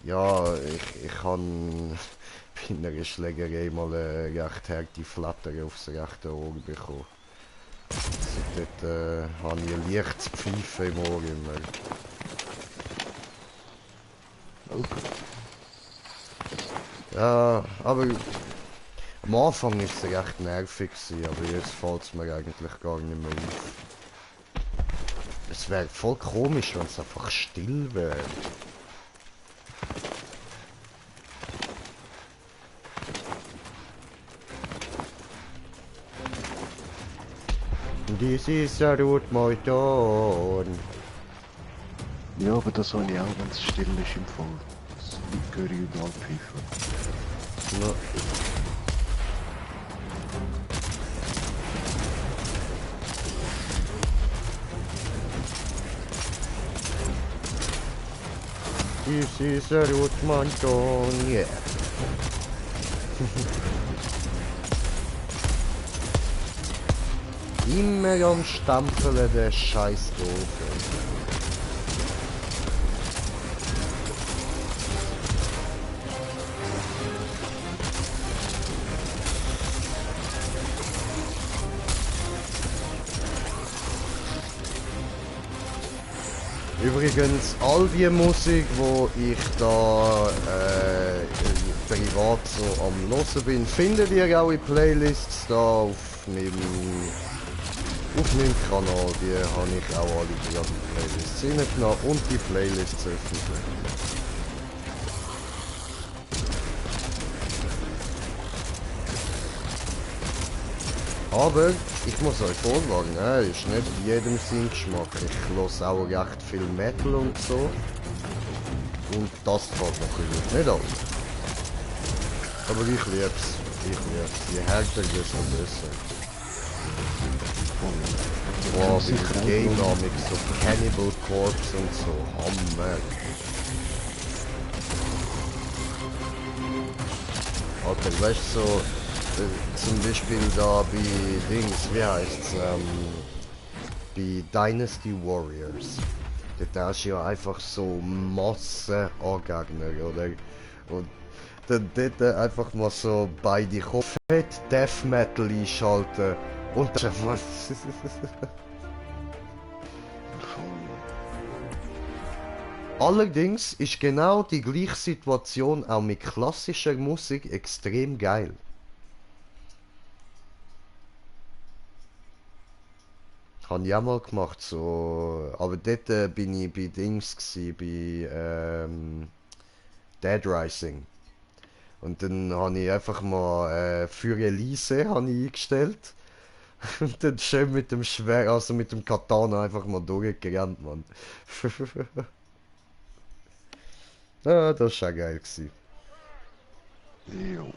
Ja, ich kann bei einer Schlägerei mal eine recht harte Flatter aufs rechte Ohr bekommen. Dort habe ich ein leichtes Pfeifen im Ohr immer. Okay. Ja, aber am Anfang war es recht nervig, aber jetzt fällt es mir eigentlich gar nicht mehr auf. Es wäre voll komisch, wenn es einfach still wäre. This is a route my dawn. Ja, aber das habe ich auch, wenn es still ist im Fall. Das liegt höre ich überall pfeifen. Ja. This is a Rotmanton, yeah. Immer am Stampfeln der scheiß Doofe. Übrigens, all die Musik, wo ich da privat so am Hören bin, findet ihr auch in Playlists da auf meinem Kanal. Die habe ich auch alle in die Playlists reingenommen und die Playlists öffentlich. Aber ich muss euch vorwarnen, ist nicht jedem sein Geschmack. Ich höre auch recht viel Metal und so. Und das fällt natürlich nicht an. Aber ich lieb's. Je härter, desto besser. Boah, wie Game-Namik, so Cannibal Corpse und so. Hammer. Alter, weißt du, so... zum Beispiel da bei Dings, wie heißt's, bei Dynasty Warriors. Da hast du ja einfach so Massen an Gegner, oder? Und dann dort einfach mal so bei die Fett Death Metal einschalten und dann was. Allerdings ist genau die gleiche Situation auch mit klassischer Musik extrem geil. Habe ich auch mal gemacht, so. Aber dort bin ich bei Dings gsi, bei Dead Rising. Und dann habe ich einfach mal für Elise eingestellt. Und dann schön mit dem Schwert, also mit dem Katana einfach mal durchgerannt, Mann. Ja, das war auch geil gsi. Jo.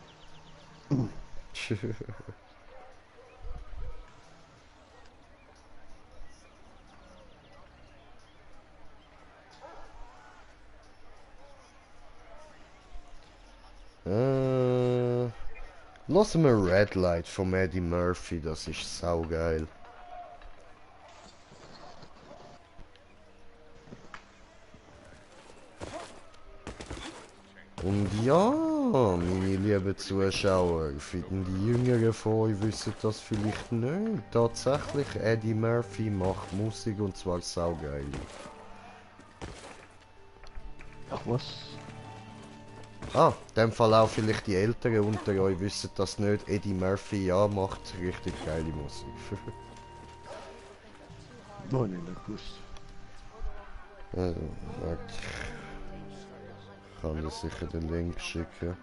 Lassen wir Red Light von Eddie Murphy, das ist saugeil. Und ja, meine lieben Zuschauer, finden die Jüngeren von euch wissen das vielleicht nicht. Tatsächlich, Eddie Murphy macht Musik und zwar saugeil. Ach was? Ah, in dem Fall auch vielleicht die Älteren unter euch wissen das nicht. Eddie Murphy, ja, macht richtig geile Musik. Nein, nicht gewusst. Also, warte. Ich kann dir sicher den Link schicken.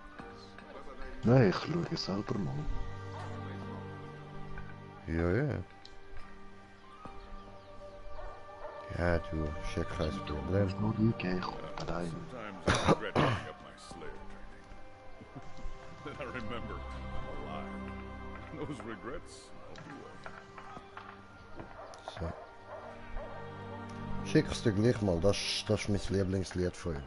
Nein, ich schaue selber mal. Ja, ja. Ja, du, ist ja kein Problem. Ich habe noch nie gegeben, allein. Sometimes I regret giving up my Slayer training. Then I remember I'm alive. And those regrets I'll do away. So. Schick's dir gleich mal, das ist mein Lieblingslied von ihm.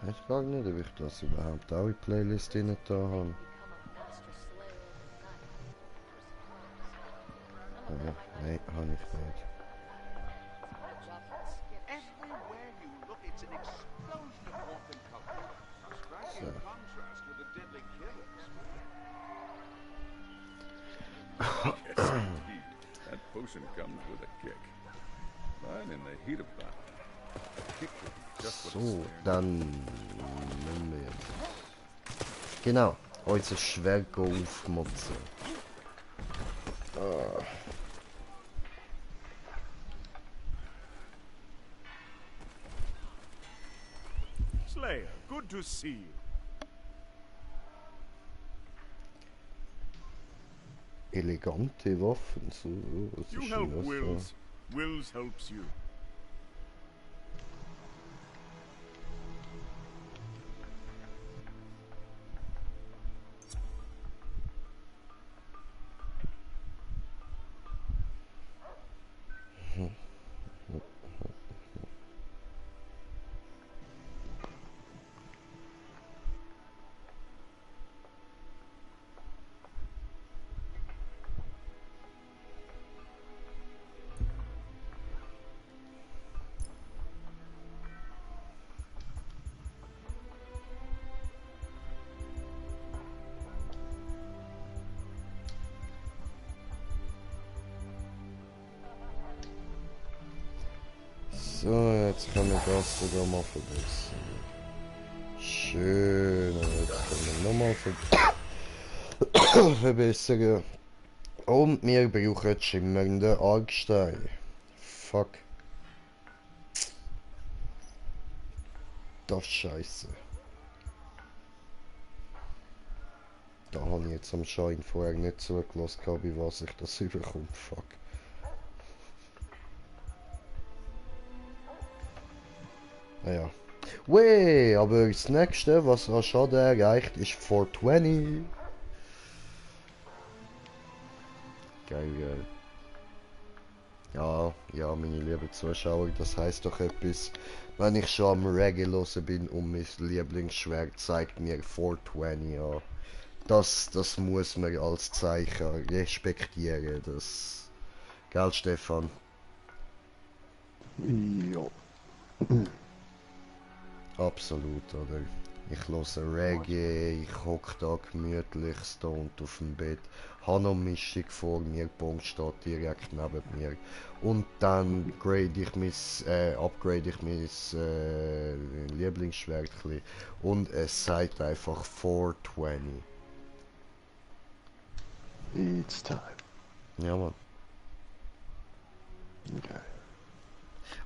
Ich weiß gar nicht, ob ich das überhaupt auch in die Playlist drin da habe. Ja, nein, habe ich nicht. Everywhere you look, it's an explosion of orphan culture. A striking contrast with the deadly killers. Yes, indeed. That potion comes with a kick. But in the heat of battle, a kick will be just what a So, snare dann nehmen wir jetzt. Genau, unser Schwert aufmotzen. Slayer, good to see you. Elegante Waffen, so, was You ist help denn das Wills. Wills helps you. So, jetzt kann ich das sogar mal verbessern. Schön, jetzt können wir nochmal verbessern. Und wir brauchen schimmernden Argstein. Fuck. Das ist scheiße. Da habe ich jetzt am Schein vorher nicht zugelassen, bei was ich das überkomme. Fuck. Naja. Weh, aber das nächste, was Rashad erreicht, ist 420. Geil, geil. Ja, meine lieben Zuschauer, das heisst doch etwas. Wenn ich schon am Reggae hören bin und mein Lieblingsschwert zeigt mir 420 an. Das muss man als Zeichen respektieren. Das. Gell, Stefan? Ja. Absolut, oder? Ich höre Reggae, ich hocke da gemütlich, stoned auf dem Bett, habe noch Mischung vor mir, die Bombe steht direkt neben mir. Und dann upgrade ich mein Lieblingsschwert und es sagt einfach 420. It's time. Ja, Mann. Okay.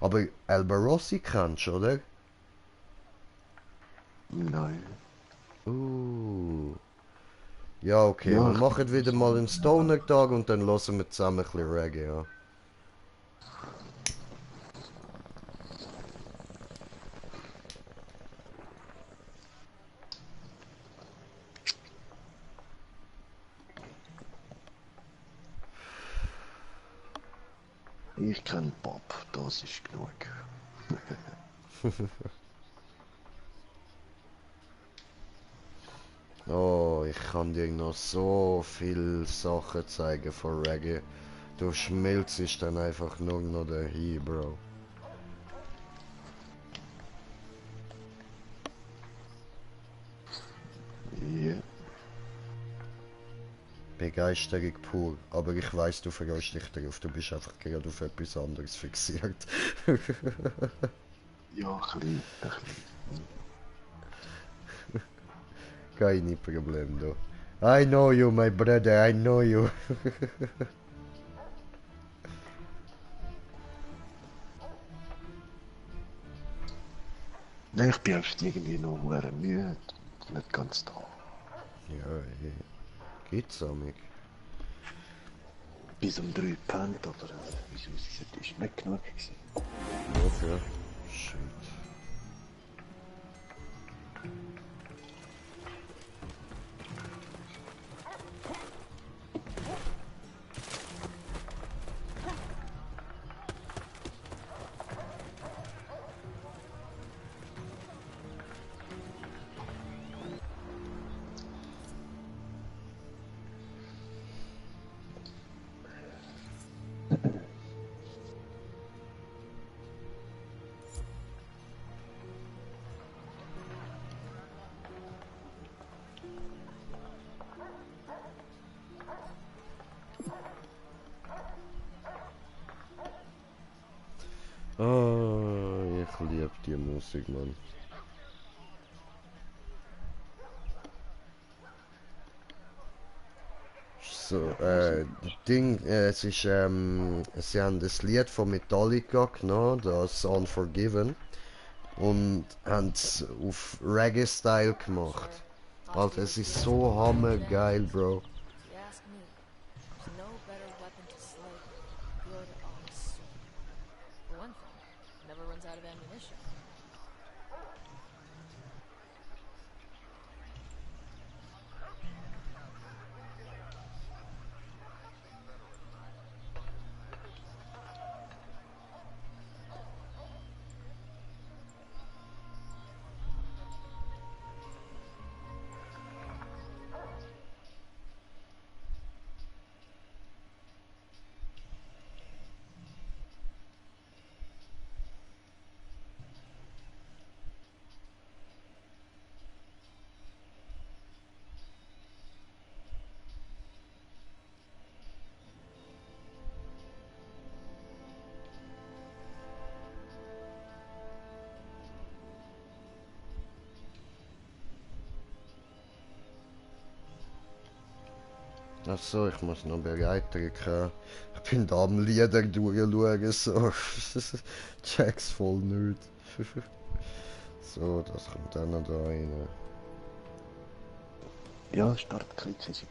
Aber Elbarossi kennst du, oder? Nein. Ja, okay. Ja, Wir machen wieder mal einen Stoner-Tag und dann hören wir zusammen ein bisschen Reggae, ja. Ich kenn Bob, das ist genug. Oh, ich kann dir noch so viele Sachen zeigen von Reggae. Du schmilzt dann einfach nur noch dahin, Bro. Ja. Begeisterung pur. Aber ich weiß, du freust dich darauf. Du bist einfach gerade auf etwas anderes fixiert. Ja, ein bisschen. Keine Problem, du. I know you, my brother, I know you. Nein, ich bin einfach irgendwie noch müde. Nicht ganz da. Ja, geht's amig. Bis um 3 gepennt, aber wieso ist es nicht genug gewesen? Ja, shit. Oh, ich liebe die Musik, Mann. So, Ding, es ist, sie haben das Lied von Metallica genommen, das Unforgiven, und haben es auf Reggae-Style gemacht. Alter, es ist so hammergeil, Bro. If you ask me, there's no better weapon to slay good on a sword. Achso, ich muss noch bereit drücken. Ich bin da am Lieder durchschauen, so. Check's voll nicht. So, das kommt dann noch da rein. Ja, Startkritisch.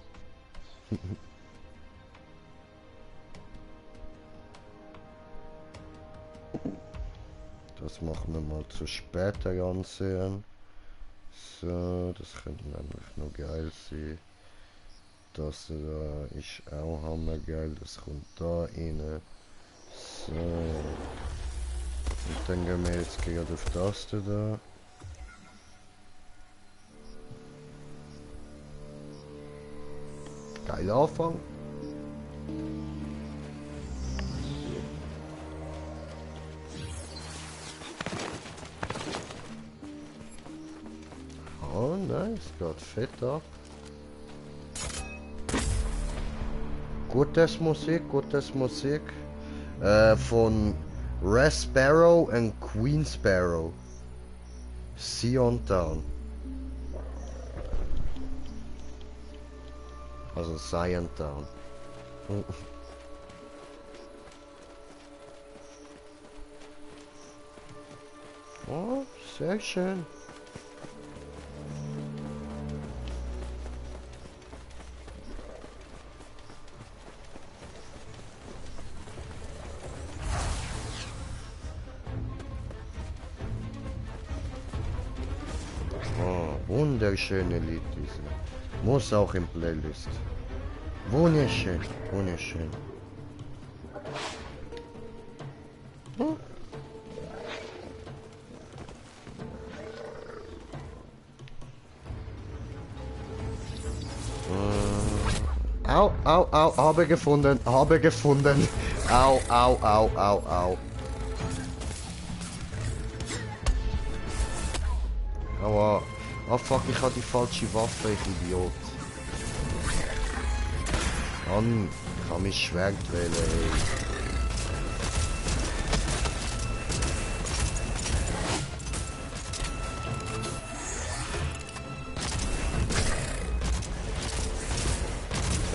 Das machen wir mal zu später ansehen. So, das könnte nämlich noch geil sein. Das da ist auch hammergeil, das kommt da rein. So. Und dann gehen wir jetzt gerade auf das da. Geiler Anfang. Oh nice, geht fett ab. Gutes Musik. Von Res Sparrow und Queen Sparrow. Sion Town. Also Sion Town. Oh, sehr schön. Oh, wunderschöne Lied diese. Muss auch im Playlist. Wunderschön, wunderschön. Hm? Au, au, au, habe gefunden. Au, au, au, au, au. Aua. Oh fuck, ich habe die falsche Waffe, ich Idiot. Mann, ich kann mich Schwert wählen, ey.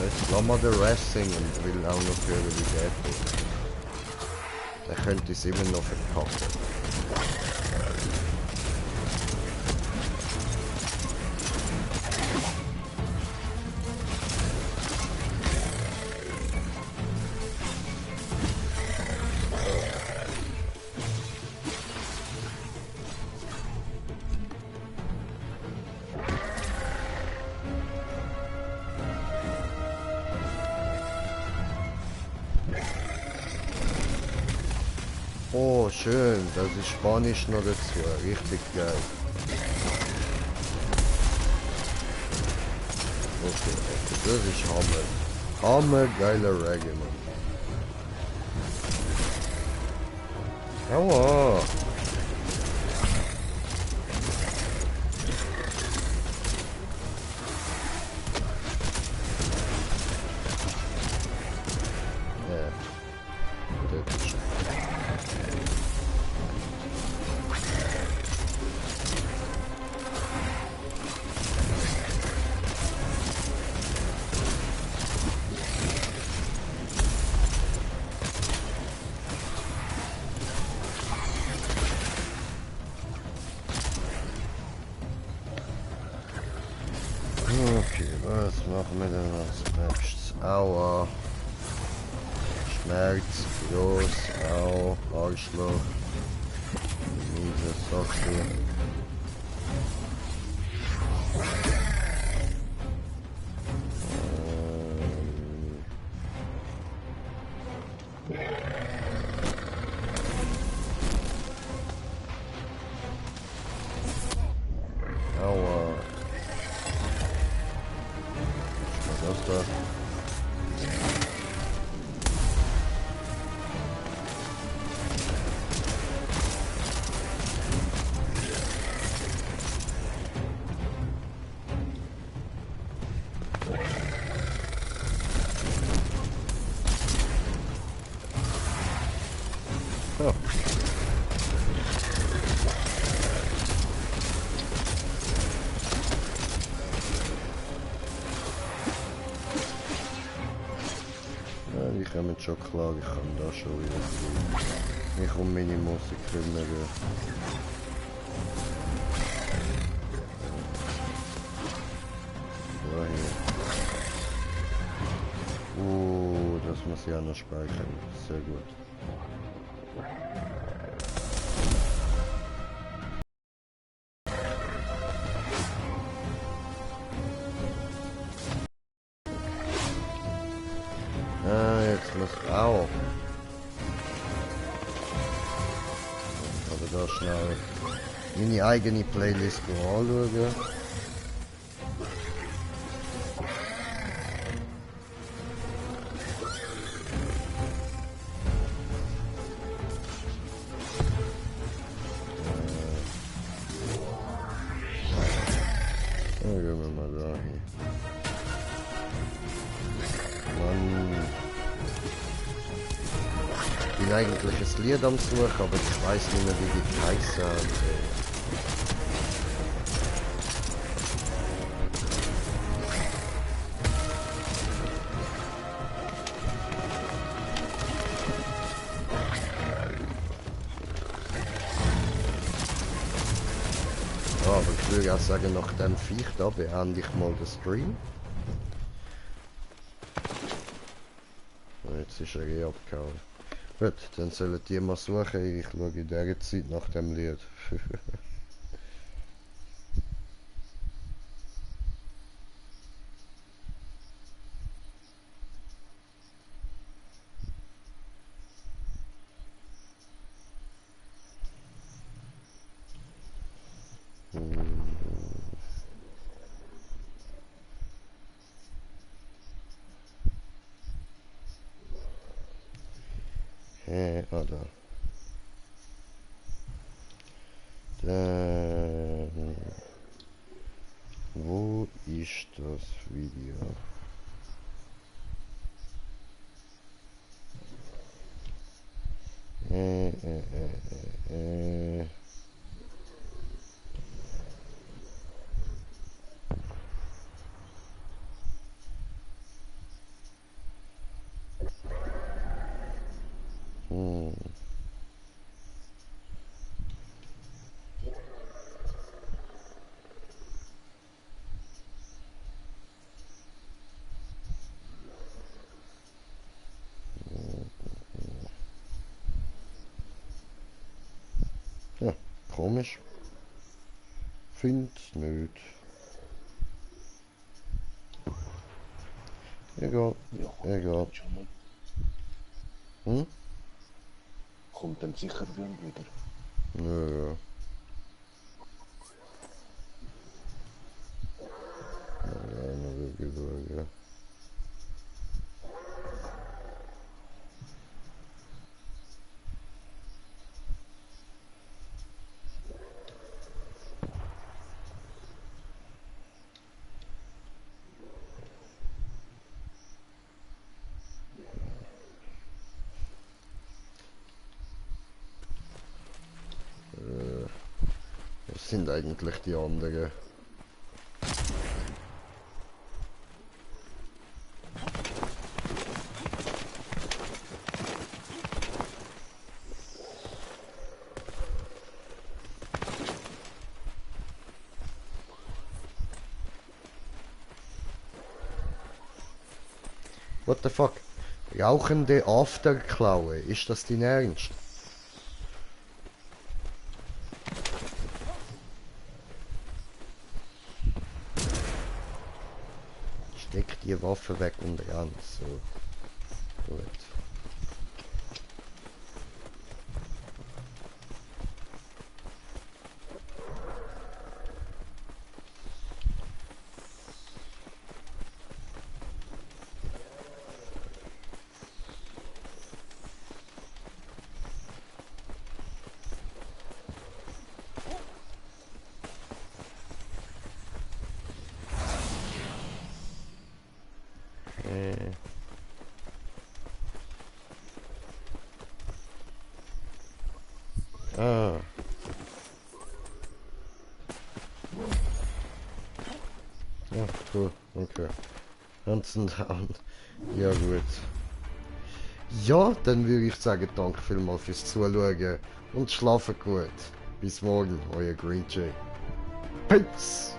Jetzt lass mal den Rest singen und will auch noch hören, wie der tut. Der könnte es immer noch verpacken. Oh, schön, das ist Spanisch noch dazu, richtig geil. Okay, das ist Hammer. Hammergeiler Reggae, Mann. Aua. Okay, was machen wir denn als nächstes? Aua. Schmerz, groß, au, Arschloch. Miese Sache. Aua. Was ist das? schon klar, ich kann da schon wieder mich um meine Musik kümmern. Das muss ich auch noch speichern. Sehr gut. Jetzt muss... Au! Aber da schnell meine eigene Playlist anschauen. Dann gehen wir mal da hin. Mann. Ich bin eigentlich ein Lied am Suchen, aber ich weiß nicht mehr, wie die heißen. Ja, aber ich würde auch sagen, nach dem Viech da beende ich mal den Stream. Jetzt ist er eh abgehauen. Gut, dann sollen die mal suchen. Ich schaue in dieser Zeit nach dem Lied. Da. Dann, wo ist das Video? Ja, komisch. Find's nicht. Egal. Ja, Egal. schon mal. Hm? Kommt dann sicher wieder. Ja. Ja, noch wirklich so, ja. Was sind eigentlich die anderen? What the fuck? Rauchende Afterklaue, ist das dein Ernst? Steck die Waffe weg und ran, so. Gut. Ah. Ja, cool, okay. Hands down. Ja gut. Ja, dann würde ich sagen, danke vielmals fürs Zuschauen und schlafen gut. Bis morgen, euer Green Jay. Peace!